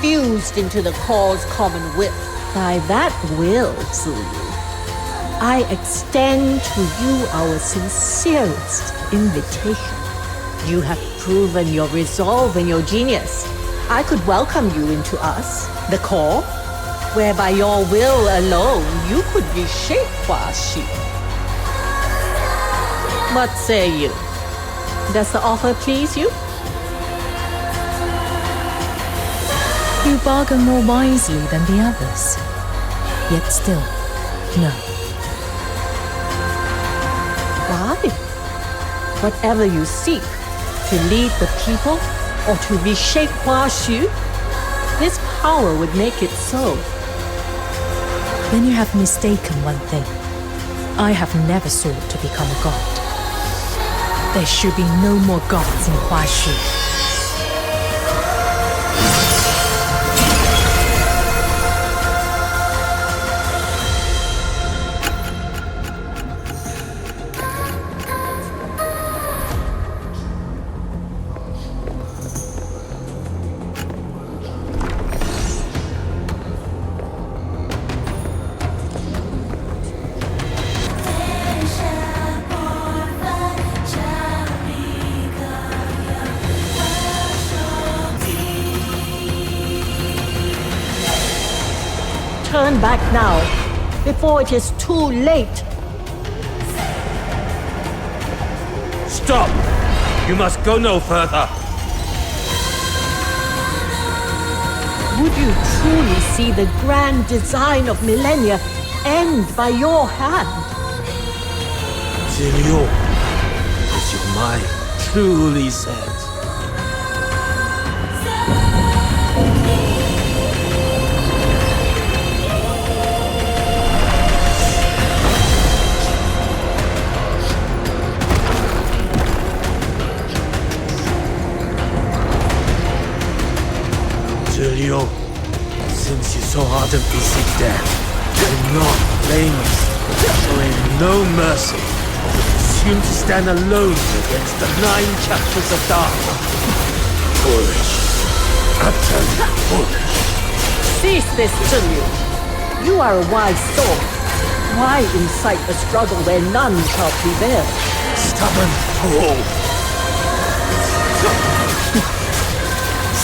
fused into the core's common will. By that will, Zhiliu, I extend to you our sincerest invitation. You have proven your resolve and your genius. I could welcome you into us, the core, where by your will alone you could reshape Huaxu. What say you? Does the offer please you? You bargain more wisely than the others. Yet still, no. Why? Whatever you seek, to lead the people or to reshape Huaxu, this power would make it so. Then you have mistaken one thing. I have never sought to become a god. There should be no more gods in Huaxu. Turn back now, before it is too late. Stop! You must go no further. Would you truly see the grand design of millennia end by your hand? Zhiliu, as your mind truly says. Zhiliu, since you so ardently seek death, do not blame us for showing no mercy, but presume to stand alone against the 9 chapters of Danfeng. Foolish. Utterly foolish. Cease this, Zhiliu. You are a wise soul. Why incite a struggle where none shall prevail? Stubborn fool!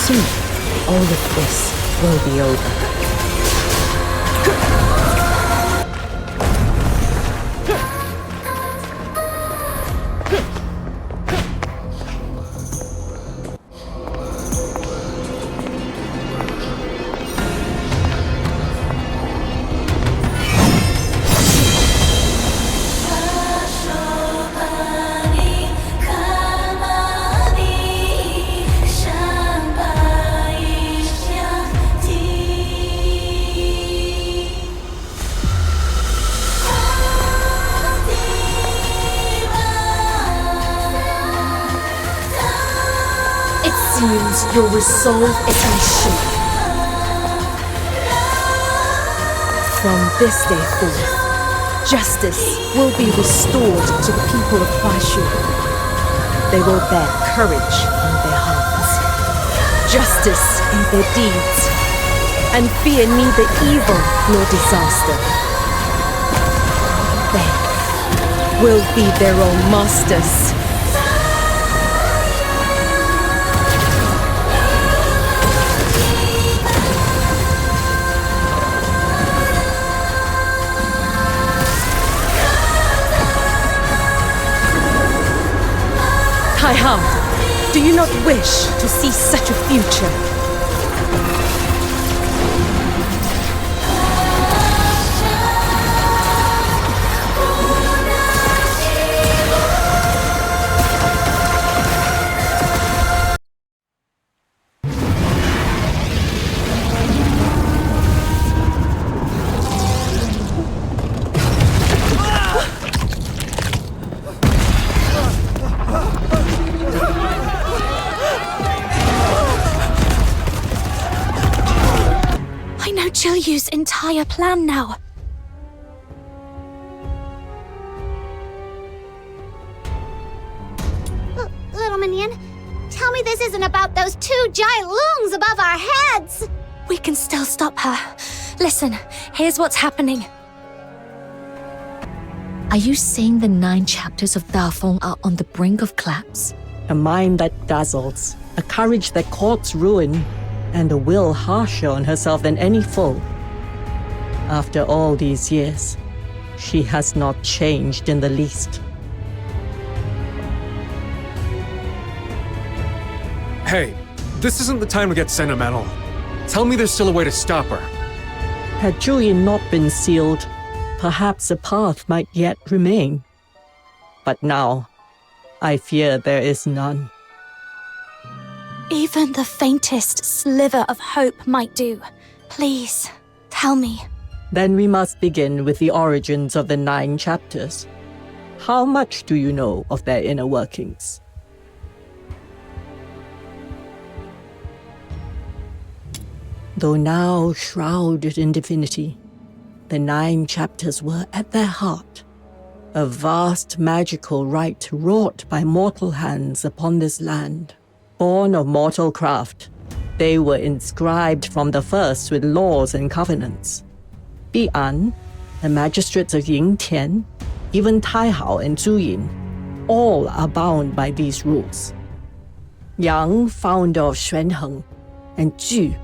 Soon, all of this will be over. Your resolve is unshaken. From this day forth, justice will be restored to the people of Huaxu. They will bear courage in their hearts, justice in their deeds, and fear neither evil nor disaster. They will be their own masters. Taihao, do you not wish to see such a future? Zhiliu's entire plan now. Little minion, tell me this isn't about those two giant loons above our heads! We can still stop her. Listen, here's what's happening. Are you saying the 9 chapters of Danfeng are on the brink of collapse? A mind that dazzles, a courage that courts ruin, and a will harsher on herself than any foe. After all these years, she has not changed in the least. Hey, this isn't the time to get sentimental. Tell me there's still a way to stop her. Had Zhuyin not been sealed, perhaps a path might yet remain. But now, I fear there is none. Even the faintest sliver of hope might do. Please, tell me. Then we must begin with the origins of the 9 chapters. How much do you know of their inner workings? Though now shrouded in divinity, the 9 chapters were at their heart a vast magical rite wrought by mortal hands upon this land. Born of mortal craft, they were inscribed from the first with laws and covenants. Bi'an, the magistrates of Yingtian, even Taihao and Zhuyin, all are bound by these rules. Yang, founder of Xuanheng, and Ju,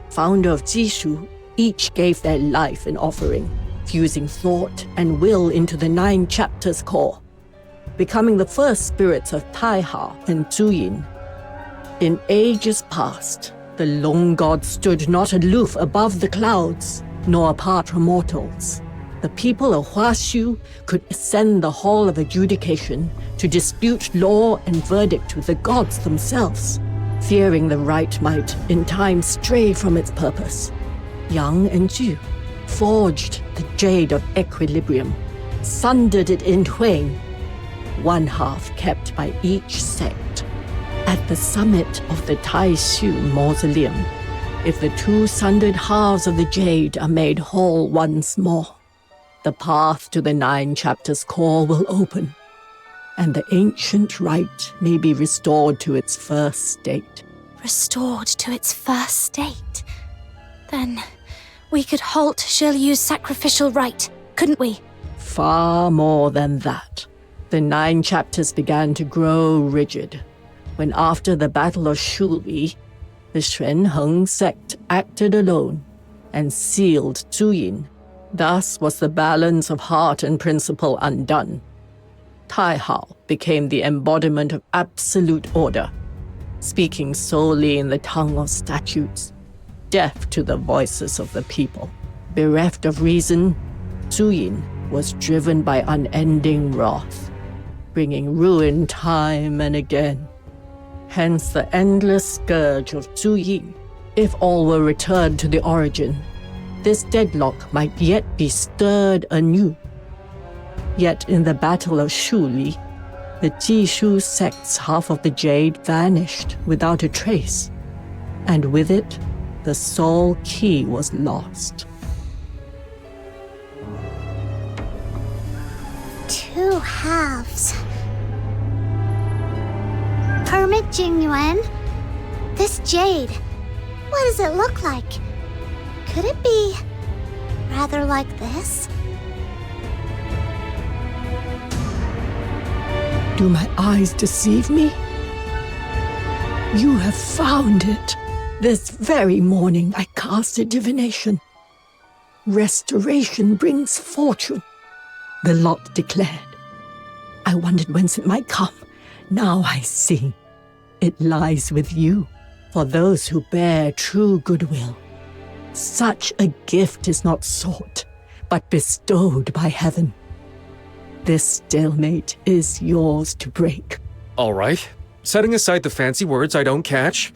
founder of Jishu, each gave their life in offering, fusing thought and will into the 9 chapters core, becoming the first spirits of Taihao and Zhuyin. In ages past, the Long God stood not aloof above the clouds, nor apart from mortals. The people of Huaxu could ascend the hall of adjudication to dispute law and verdict with the gods themselves. Fearing the right might in time stray from its purpose, Yang and Ju forged the jade of equilibrium, sundered it in twain, one half kept by each sect. At the summit of the Taishu mausoleum, if the 2 sundered halves of the jade are made whole once more, the path to the 9 chapters core will open, and the ancient rite may be restored to its first state. Restored to its first state? Then, We could halt Zhiliu's sacrificial rite, couldn't we? Far more than that. The 9 chapters began to grow rigid when, after the Battle of Shuli, the Xuanheng sect acted alone and sealed Zuyin. Thus was the balance of heart and principle undone. Taihao became the embodiment of absolute order, speaking solely in the tongue of statutes, deaf to the voices of the people. Bereft of reason, Zuyin was driven by unending wrath, bringing ruin time and again. Hence the endless scourge of Zuyin. If all were returned to the origin, this deadlock might yet be stirred anew. Yet in the Battle of Shuli, the Jishu sect's half of the jade vanished without a trace, and with it, the soul key was lost. 2 halves. Hermit Jingyuan, this jade, what does it look like? Could it be rather like this? Do my eyes deceive me? You have found it. This very morning I cast a divination. Restoration brings fortune, the lot declared. I wondered whence it might come. Now I see. It lies with you, for those who bear true goodwill. Such a gift is not sought, but bestowed by heaven. This stalemate is yours to break. All right. Setting aside the fancy words I don't catch,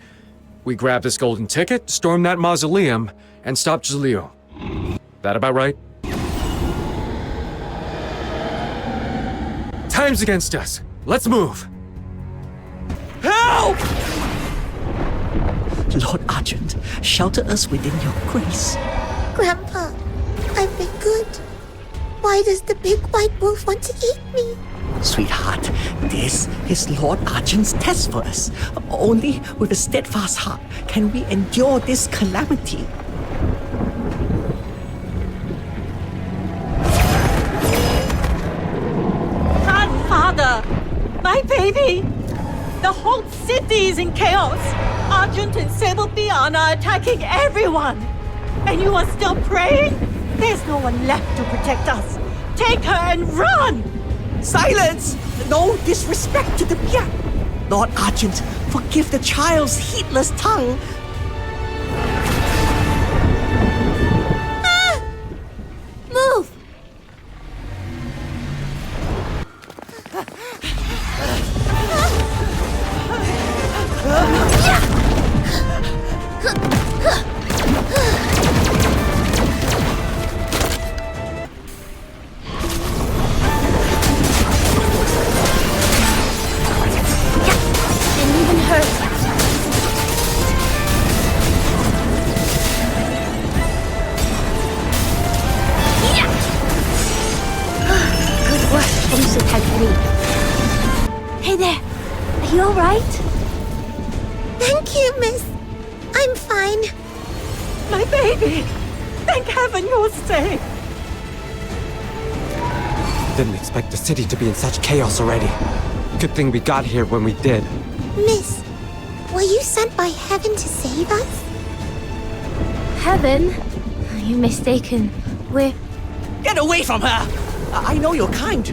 we grab this golden ticket, storm that mausoleum, and stop Zhiliu. That about right? Time's against us. Let's move. Help! Lord Argent, shelter us within your grace. Grandpa, I've been good. Why does the big white wolf want to eat me? Sweetheart, this is Lord Argent's test for us. Only with a steadfast heart can we endure this calamity. Grandfather! My baby! The whole city is in chaos! Argent and Sable Beyond are attacking everyone! And you are still praying? There's no one left to protect us! Take her and run! Silence! No disrespect to the Bian! Lord Argent, forgive the child's heedless tongue! Move! Hey there, are you alright? Thank you, miss. I'm fine. My baby! Thank heaven you're safe! Didn't expect the city to be in such chaos already. Good thing we got here when we did. Miss, were you sent by heaven to save us? Heaven? You're mistaken. We're... Get away from her! I know you're kind.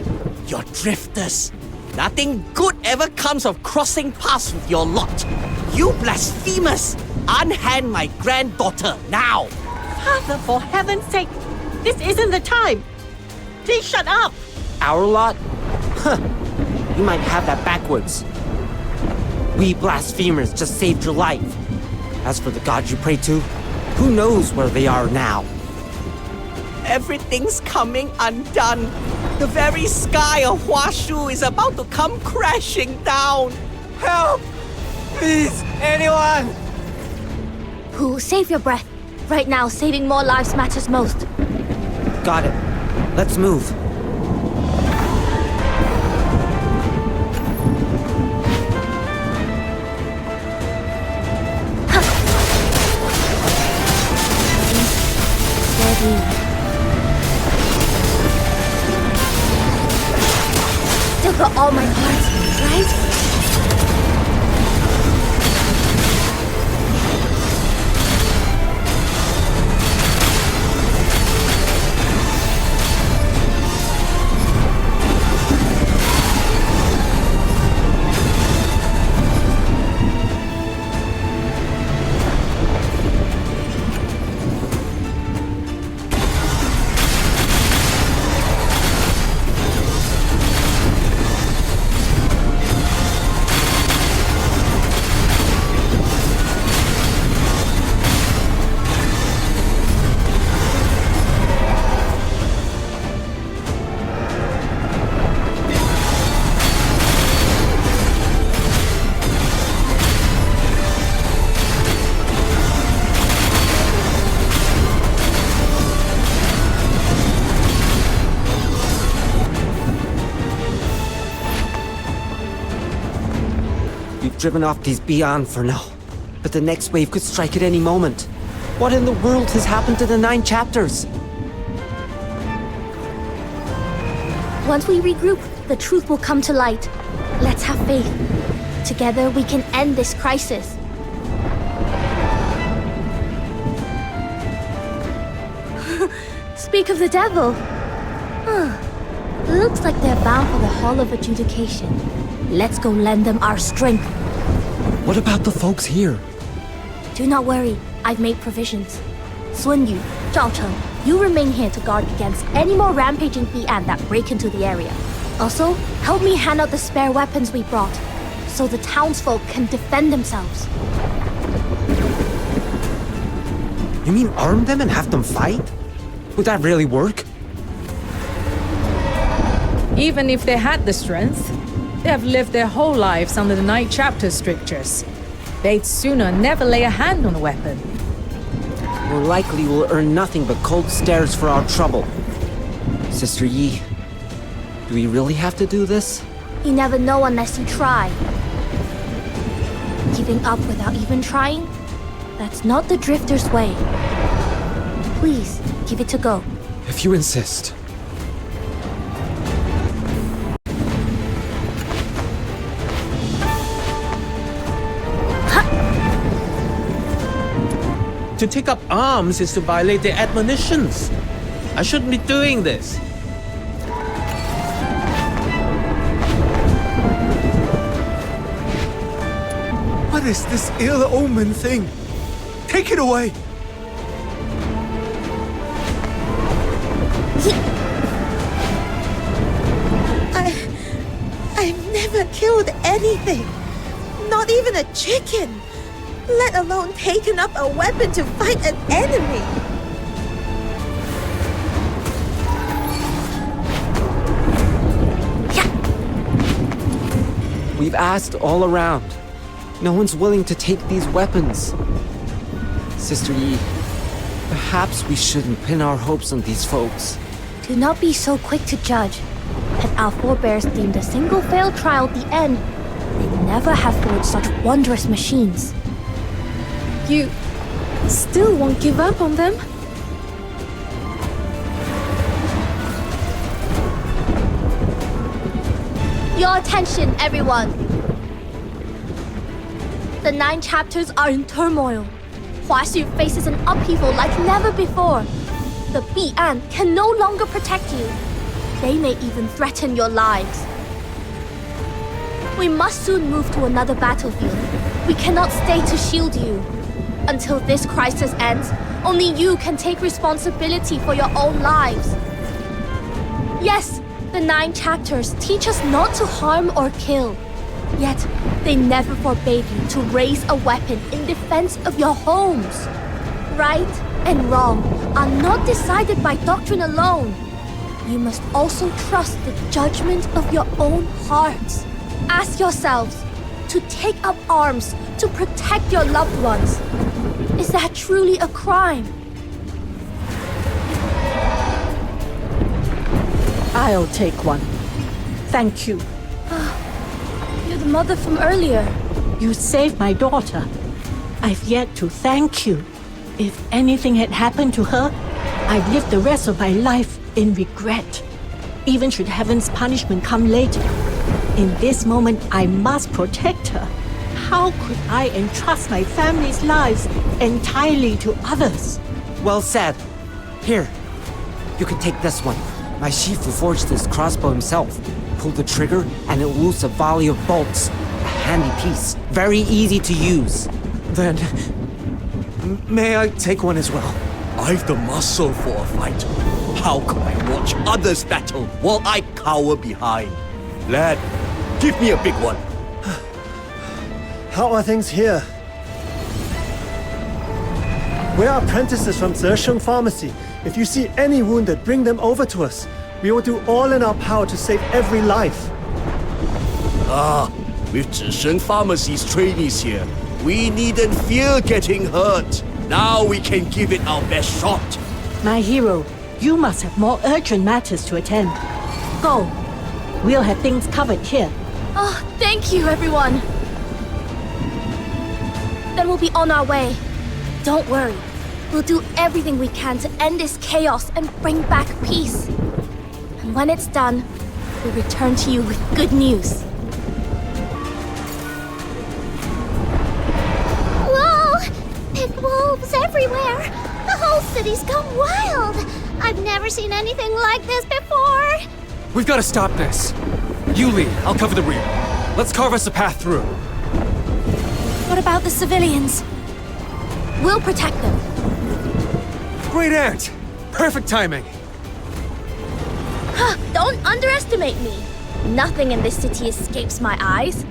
You're drifters. Nothing good ever comes of crossing paths with your lot. You blasphemous! Unhand my granddaughter now! Father, for heaven's sake, this isn't the time! Please shut up! Our lot? Huh. You might have that backwards. We blasphemers just saved your life. As for the gods you pray to, who knows where they are now? Everything's coming undone. The very sky of Huaxu is about to come crashing down. Help! Please, anyone! Who? Save your breath. Right now, saving more lives matters most. Got it. Let's move. indeed. Still got all my parts, right? Driven off these beyond for now, but the next wave could strike at any moment. What in the world has happened to the 9 chapters? Once we regroup, the truth will come to light. Let's have faith. Together we can end this crisis. Speak of the devil. Looks like they're bound for the Hall of Adjudication. Let's go lend them our strength. What about the folks here? Do not worry, I've made provisions. Sun Yu, Zhao Cheng, you remain here to guard against any more rampaging Bi'an that break into the area. Also, help me hand out the spare weapons we brought, so the townsfolk can defend themselves. You mean arm them and have them fight? Would that really work? Even if they had the strength, they have lived their whole lives under the Nine Chapters strictures. They'd sooner never lay a hand on a weapon. More likely we'll earn nothing but cold stares for our trouble. Sister Yi, do we really have to do this? You never know unless you try. Giving up without even trying? That's not the Drifter's way. Please, give it a go. If you insist. To take up arms is to violate their admonitions. I shouldn't be doing this. What is this ill-omened thing? Take it away! I've never killed anything. Not even a chicken. Let alone taken up a weapon to fight an enemy. We've asked all around. No one's willing to take these weapons. Sister Yi, perhaps we shouldn't pin our hopes on these folks. Do not be so quick to judge. Had our forebears deemed a single failed trial the end, they'd never have forged such wondrous machines. You still won't give up on them? Your attention, everyone! The 9 chapters are in turmoil. Huaxu faces an upheaval like never before. The Bi'an can no longer protect you. They may even threaten your lives. We must soon move to another battlefield. We cannot stay to shield you. Until this crisis ends, only you can take responsibility for your own lives. Yes, the 9 chapters teach us not to harm or kill. Yet, they never forbade you to raise a weapon in defense of your homes. Right and wrong are not decided by doctrine alone. You must also trust the judgment of your own hearts. Ask yourselves, to take up arms to protect your loved ones, is that truly a crime? I'll take one. Thank you. You're the mother from earlier. You saved my daughter. I've yet to thank you. If anything had happened to her, I'd live the rest of my life in regret, even should heaven's punishment come later. In this moment, I must protect her. How could I entrust my family's lives entirely to others? Well said. Here, you can take this one. My Shifu forged this crossbow himself. Pull the trigger, and it loosed a volley of bolts. A handy piece, very easy to use. Then, may I take one as well? I've the muscle for a fight. How can I watch others battle while I cower behind? Lad, give me a big one. How are things here? We're apprentices from Zhiliu Pharmacy. If you see any wounded, bring them over to us. We will do all in our power to save every life. With Zhiliu Pharmacy's trainees here, we needn't fear getting hurt. Now we can give it our best shot. My hero, you must have more urgent matters to attend. Go. We'll have things covered here. Oh, thank you, everyone. Then we'll be on our way. Don't worry. We'll do everything we can to end this chaos and bring back peace. And when it's done, we'll return to you with good news. Big wolves everywhere! The whole city's gone wild! I've never seen anything like this before! We've got to stop this. You lead, I'll cover the rear. Let's carve us a path through. What about the civilians? We'll protect them. Great aunt! Perfect timing! Don't underestimate me. Nothing in this city escapes my eyes.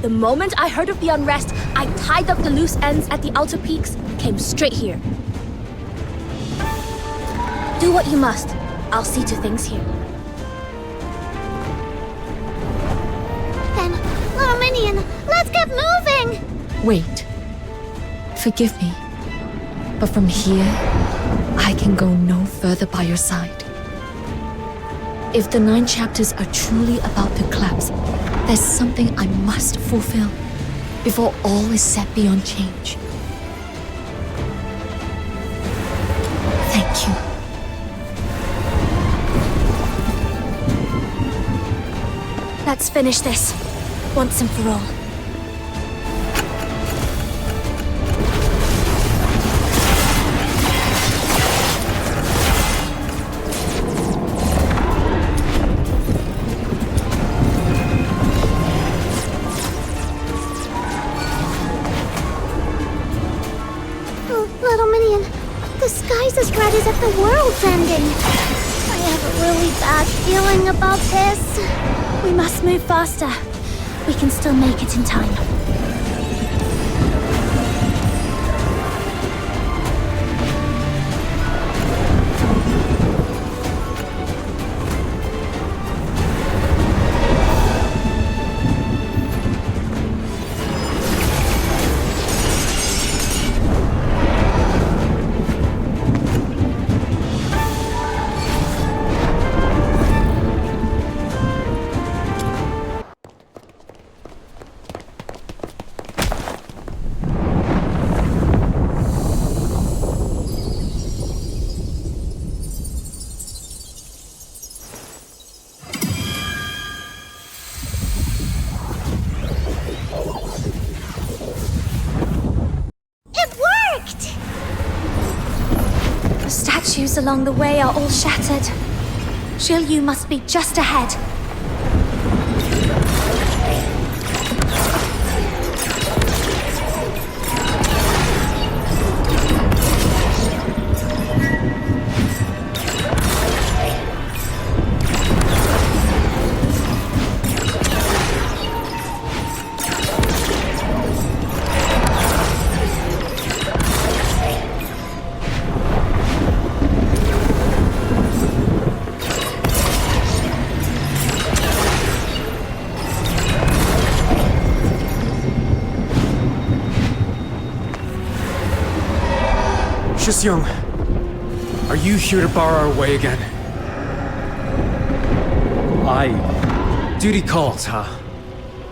The moment I heard of the unrest, I tied up the loose ends at the outer peaks, came straight here. Do what you must. I'll see to things here. Then, little minion, let's get moving! Wait. Forgive me. But from here, I can go no further by your side. If the 9 chapters are truly about the collapse, there's something I must fulfill before all is set beyond change. Thank you. Let's finish this, once and for all. Little minion, the sky's as red as if the world's ending. I have a really bad feeling about this. We must move faster. We can still make it in time. Statues along the way are all shattered. Zhiliu must be just ahead. Young, are you here to bar our way again? Duty calls, huh?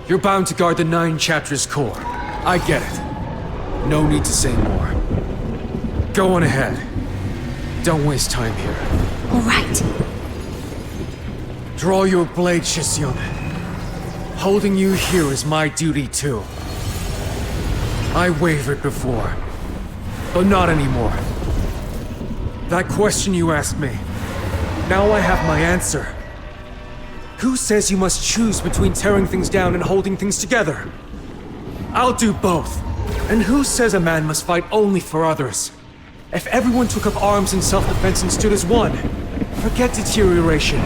You're bound to guard the 9 chapters core. I get it. No need to say more. Go on ahead. Don't waste time here. All right. Draw your blade, Shixiong. Holding you here is my duty too. I wavered before, but not anymore. That question you asked me, now I have my answer. Who says you must choose between tearing things down and holding things together? I'll do both. And who says a man must fight only for others? If everyone took up arms in self-defense and stood as one, forget deterioration.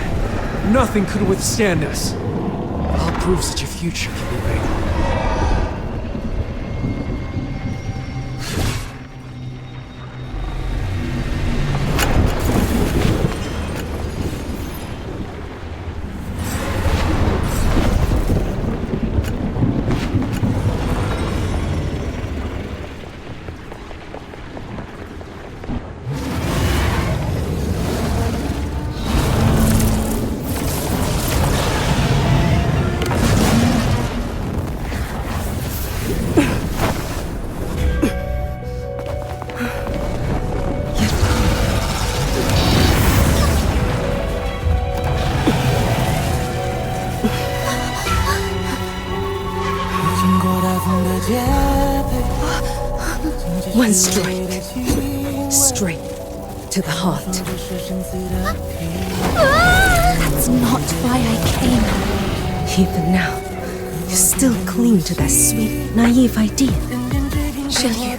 Nothing could withstand us. I'll prove such a future can be made. One strike. Straight to the heart. That's not why I came. Even now, you still cling to that sweet, naive idea. Zhiliu,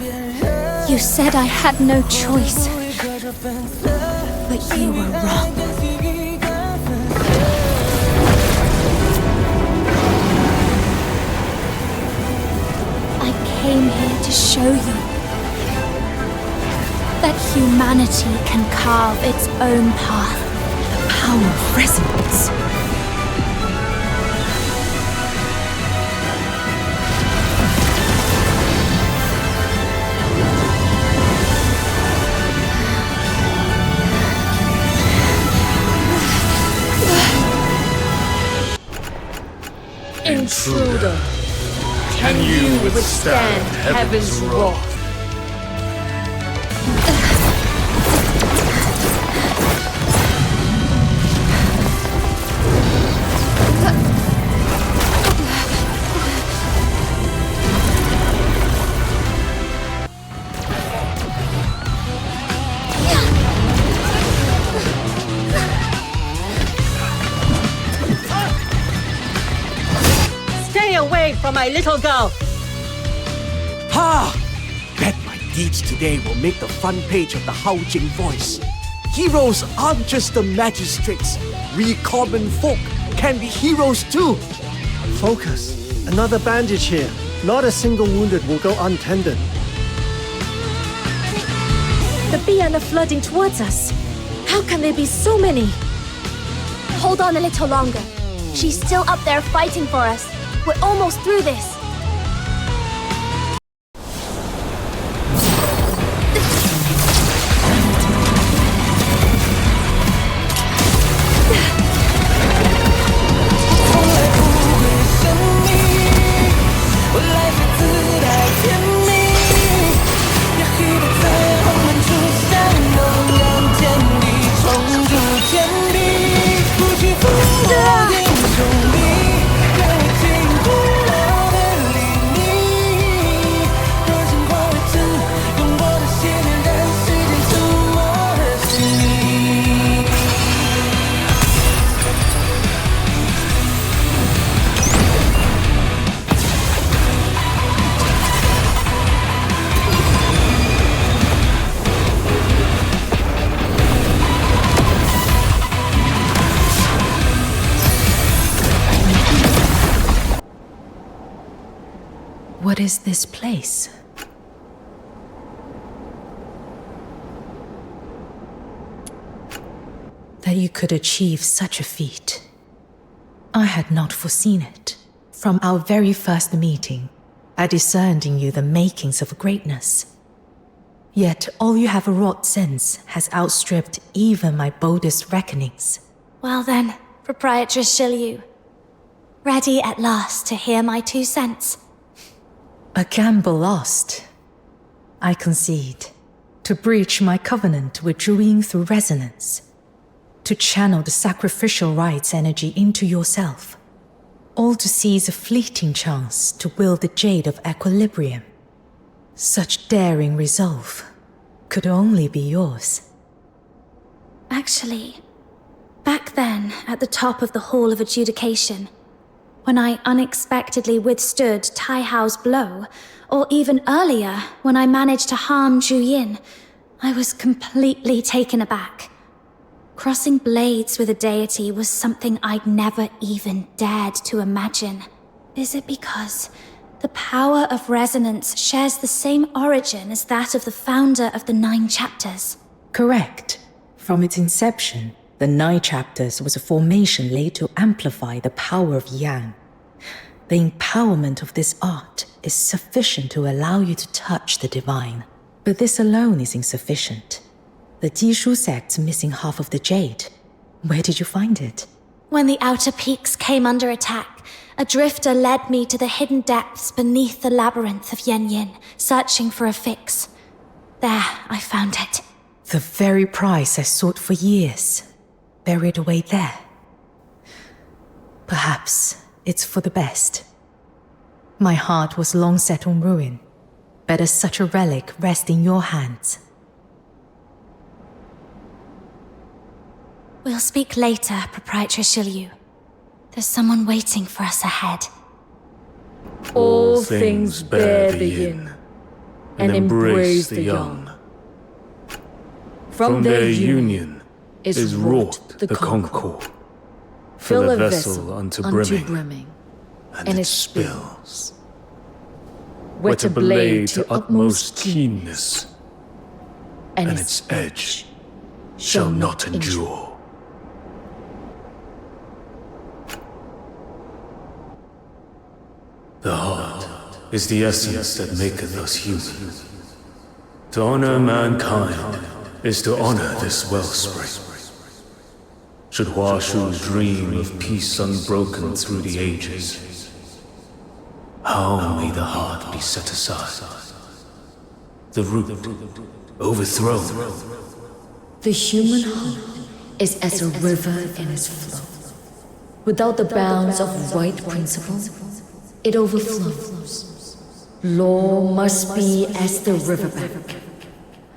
you said I had no choice. But you were wrong. I came here to show you that humanity can carve its own path. The power of resonance. Intruder, can you withstand heaven's wrath? Stay away from my little girl! Ha! Bet my deeds today will make the front page of the Haojing Voice. Heroes aren't just the magistrates. We common folk can be heroes too. Focus. Another bandage here. Not a single wounded will go untended. The Bian are flooding towards us. How can there be so many? Hold on a little longer. She's still up there fighting for us. We're almost through this. What is this place? That you could achieve such a feat. I had not foreseen it. From our very first meeting, I discerned in you the makings of greatness. Yet all you have wrought since has outstripped even my boldest reckonings. Well then, Proprietress Zhiliu. Ready at last to hear my 2 cents. A gamble lost. I concede. To breach my covenant with Zhuyin through resonance. To channel the sacrificial rites energy into yourself. All to seize a fleeting chance to wield the jade of equilibrium. Such daring resolve could only be yours. Actually, back then, at the top of the Hall of Adjudication, when I unexpectedly withstood Tai Hao's blow, or even earlier, when I managed to harm Zhu Yin, I was completely taken aback. Crossing blades with a deity was something I'd never even dared to imagine. Is it because the power of resonance shares the same origin as that of the founder of the Nine Chapters? Correct. From its inception, the Nine Chapters was a formation laid to amplify the power of Yang. The empowerment of this art is sufficient to allow you to touch the divine. But this alone is insufficient. The Jishu sect's missing half of the jade. Where did you find it? When the outer peaks came under attack, a drifter led me to the hidden depths beneath the labyrinth of Yanyin, searching for a fix. There, I found it. The very prize I sought for years, buried away there. Perhaps it's for the best. My heart was long set on ruin. Better such a relic rest in your hands. We'll speak later, Proprietor Zhiliu. There's someone waiting for us ahead. All things bear the yin, and embrace the yang. From their union is wrought the concord. Fill a vessel unto brimming, and it spills. Whet a blade to utmost keenness, and its edge shall not endure. The heart is the essence that maketh us human. To honor mankind is to honor this wellspring. Should Huaxu dream of peace unbroken through the ages, how may the heart be set aside? The root overthrown. The human heart is as a river in its flow. Without the bounds of right principle, it overflows. Law must be as the riverbank,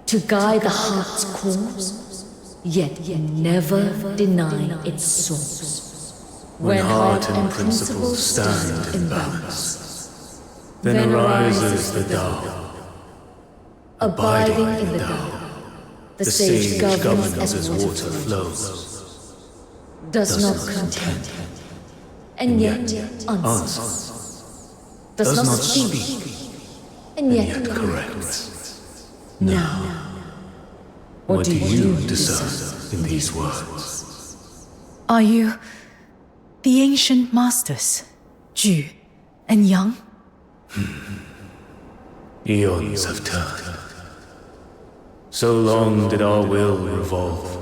to guide the heart's course, yet never deny its source. When heart and principle stand in balance, then arises the Tao. Abiding in the Tao, the sage governs as water flows, does not contend, and yet answers. Does not speak, and yet corrects. Now, what do you discern in these words? Are you the ancient masters, Zhu and Yang? Eons have turned. So long did our will revolve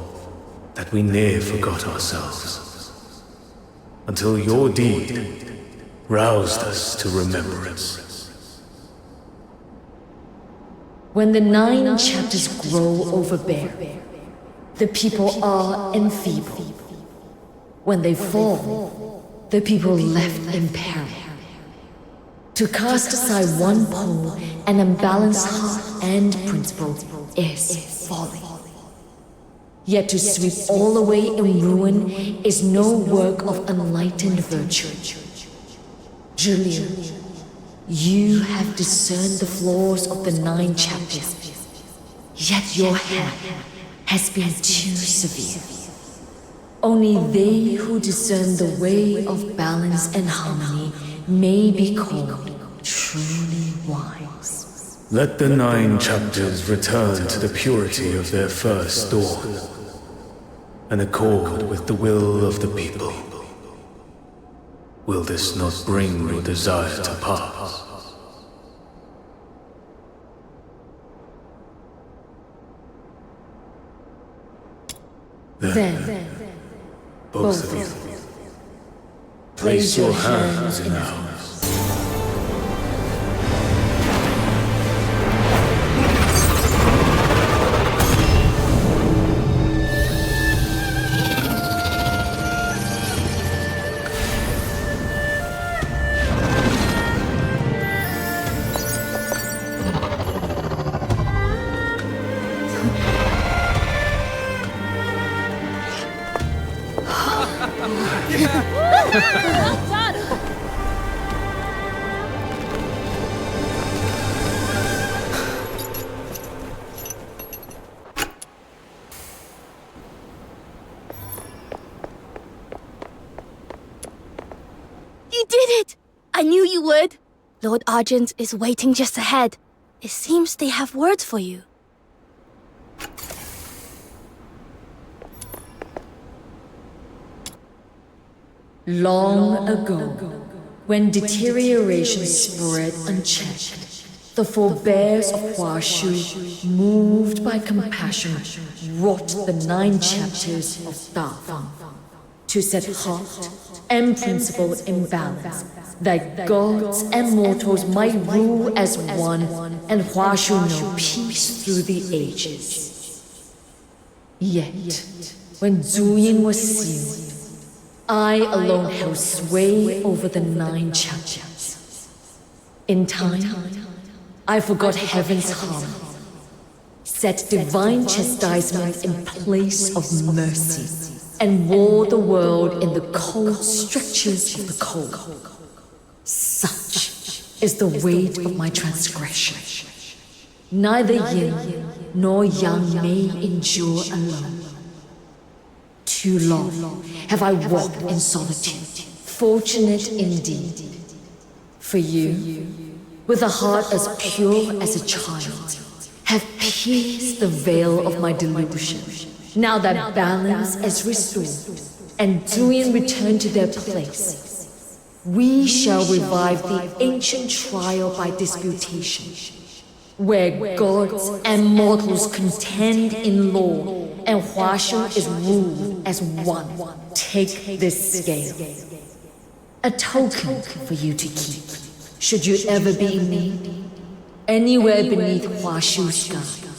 that we near forgot ourselves, until your deed roused us to remembrance. When the 9 chapters grow overbearing, the people are enfeebled. When they fall, the people left in peril. To cast aside one pole, an unbalanced heart and principle is folly. Yet to sweep all away in ruin is no work of enlightened virtue. Zhiliu, you have discerned the flaws of the 9 chapters, yet your hand has been too severe. Only they who discern the way of balance and harmony may be called truly wise. Let the 9 chapters return to the purity of their first dawn, and accord with the will of the people. Will this not bring your desire to pass? Then, both of you, place your hands in ours. Well done! You did it! I knew you would. Lord Argent is waiting just ahead. It seems they have words for you. Long ago, when deterioration spread unchecked, the forebears of Huaxu, moved by compassion, wrought the 9 chapters of Danfeng to set heart and principle in balance, that gods and mortals might rule as one and Huaxu know peace through the ages. Yet, when Zhiliu was sealed, I alone held sway over the 9 chapters. In time, I forgot heaven's harm, set divine chastisement in place of mercy, and wore the world in the cold strictures of the cold. Such is the weight of my transgression. Neither yin nor yang may endure alone. Too long have I walked in solitude, fortunate indeed. For you, with a heart as pure as a child, have pierced the veil of my delusion. Now that balance is restored, and Zhiliu returned to their place, we shall revive the ancient trial by disputation, where gods and mortals contend in law, and Huaxu is ruled as one. Take this scale, a token for you to keep, should you ever be in need. Anywhere beneath Huaxu's sky,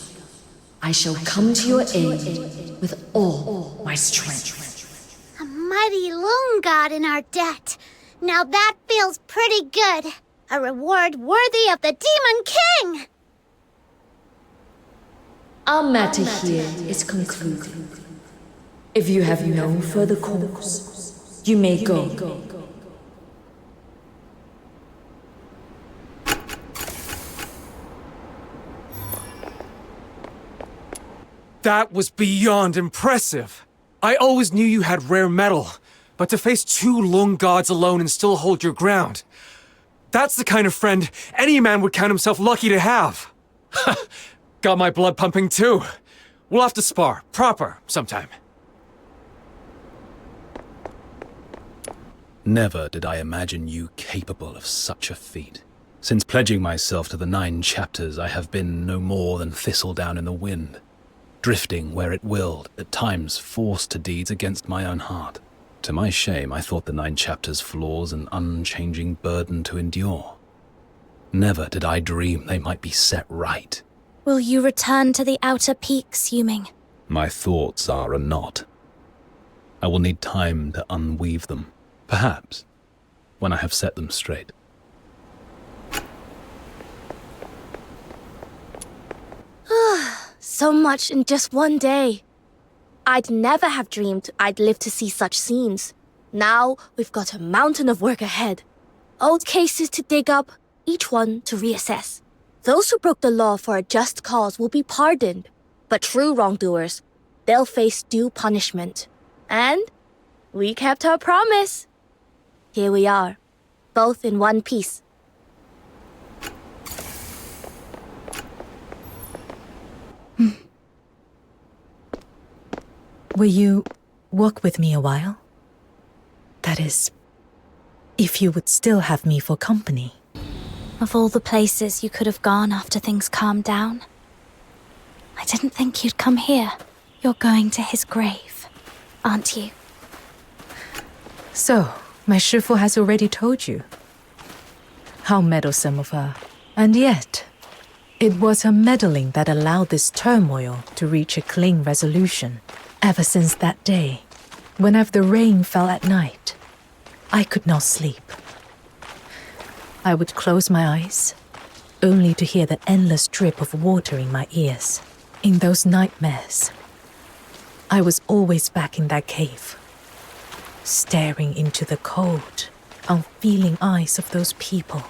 I shall come to your aid with all my strength. A mighty loon god in our debt. Now that feels pretty good. A reward worthy of the Demon King! Our matter here is concluded. If you have no further cause, you may go. That was beyond impressive. I always knew you had rare metal, but to face 2 lung gods alone and still hold your ground, that's the kind of friend any man would count himself lucky to have. Got my blood pumping too. We'll have to spar, proper, sometime. Never did I imagine you capable of such a feat. Since pledging myself to the 9 chapters, I have been no more than thistledown in the wind, drifting where it willed, at times forced to deeds against my own heart. To my shame, I thought the 9 chapters' flaws an unchanging burden to endure. Never did I dream they might be set right. Will you return to the outer peaks, Yuming? My thoughts are a knot. I will need time to unweave them, perhaps, when I have set them straight. So much in just one day. I'd never have dreamed I'd live to see such scenes. Now we've got a mountain of work ahead. Old cases to dig up, each one to reassess. Those who broke the law for a just cause will be pardoned, but true wrongdoers, they'll face due punishment. And we kept our promise. Here we are, both in one piece. Will you walk with me a while? That is, if you would still have me for company. Of all the places you could have gone after things calmed down, I didn't think you'd come here. You're going to his grave, aren't you? So, my Shifu has already told you. How meddlesome of her. And yet, it was her meddling that allowed this turmoil to reach a clean resolution. Ever since that day, whenever the rain fell at night, I could not sleep. I would close my eyes, only to hear the endless drip of water in my ears. In those nightmares, I was always back in that cave, staring into the cold, unfeeling eyes of those people.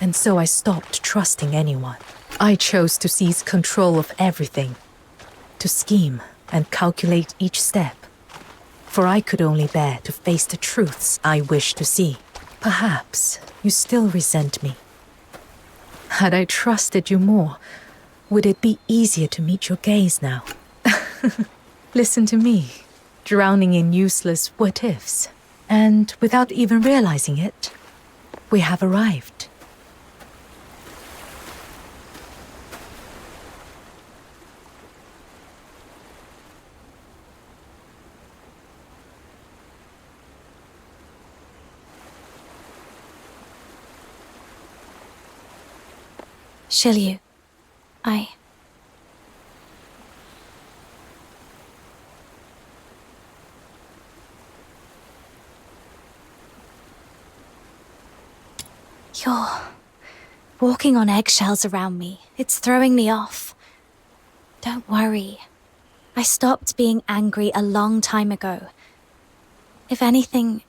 And so I stopped trusting anyone. I chose to seize control of everything, to scheme and calculate each step. For I could only bear to face the truths I wished to see. Perhaps you still resent me. Had I trusted you more, would it be easier to meet your gaze now? Listen to me, drowning in useless what-ifs. And without even realizing it, we have arrived. Zhiliu, You're walking on eggshells around me. It's throwing me off. Don't worry. I stopped being angry a long time ago. If anything,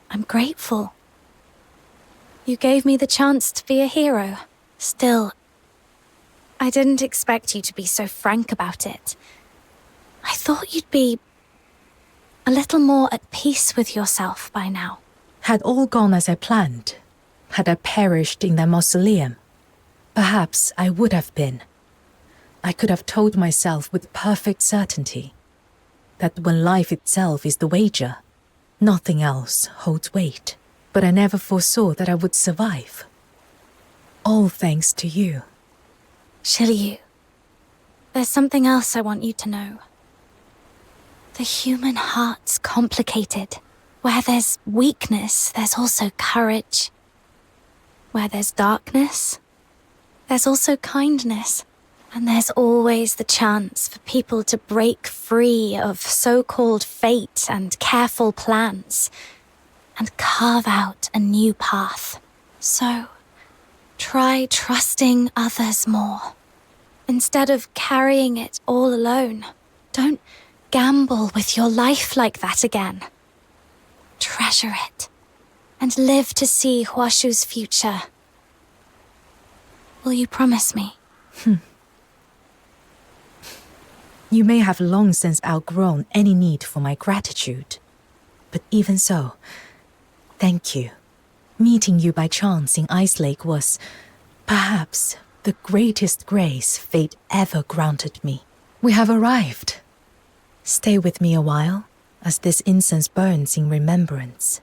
I'm grateful. You gave me the chance to be a hero. Still, I didn't expect you to be so frank about it. I thought you'd be a little more at peace with yourself by now. Had all gone as I planned, had I perished in that mausoleum, perhaps I would have been. I could have told myself with perfect certainty that when life itself is the wager, nothing else holds weight. But I never foresaw that I would survive. All thanks to you. Zhiliu, there's something else I want you to know. The human heart's complicated. Where there's weakness, there's also courage. Where there's darkness, there's also kindness. And there's always the chance for people to break free of so-called fate and careful plans and carve out a new path. So, try trusting others more. Instead of carrying it all alone, don't gamble with your life like that again. Treasure it, and live to see Huaxu's future. Will you promise me? You may have long since outgrown any need for my gratitude. But even so, thank you. Meeting you by chance in Ice Lake was, perhaps, the greatest grace fate ever granted me. We have arrived. Stay with me a while, as this incense burns in remembrance.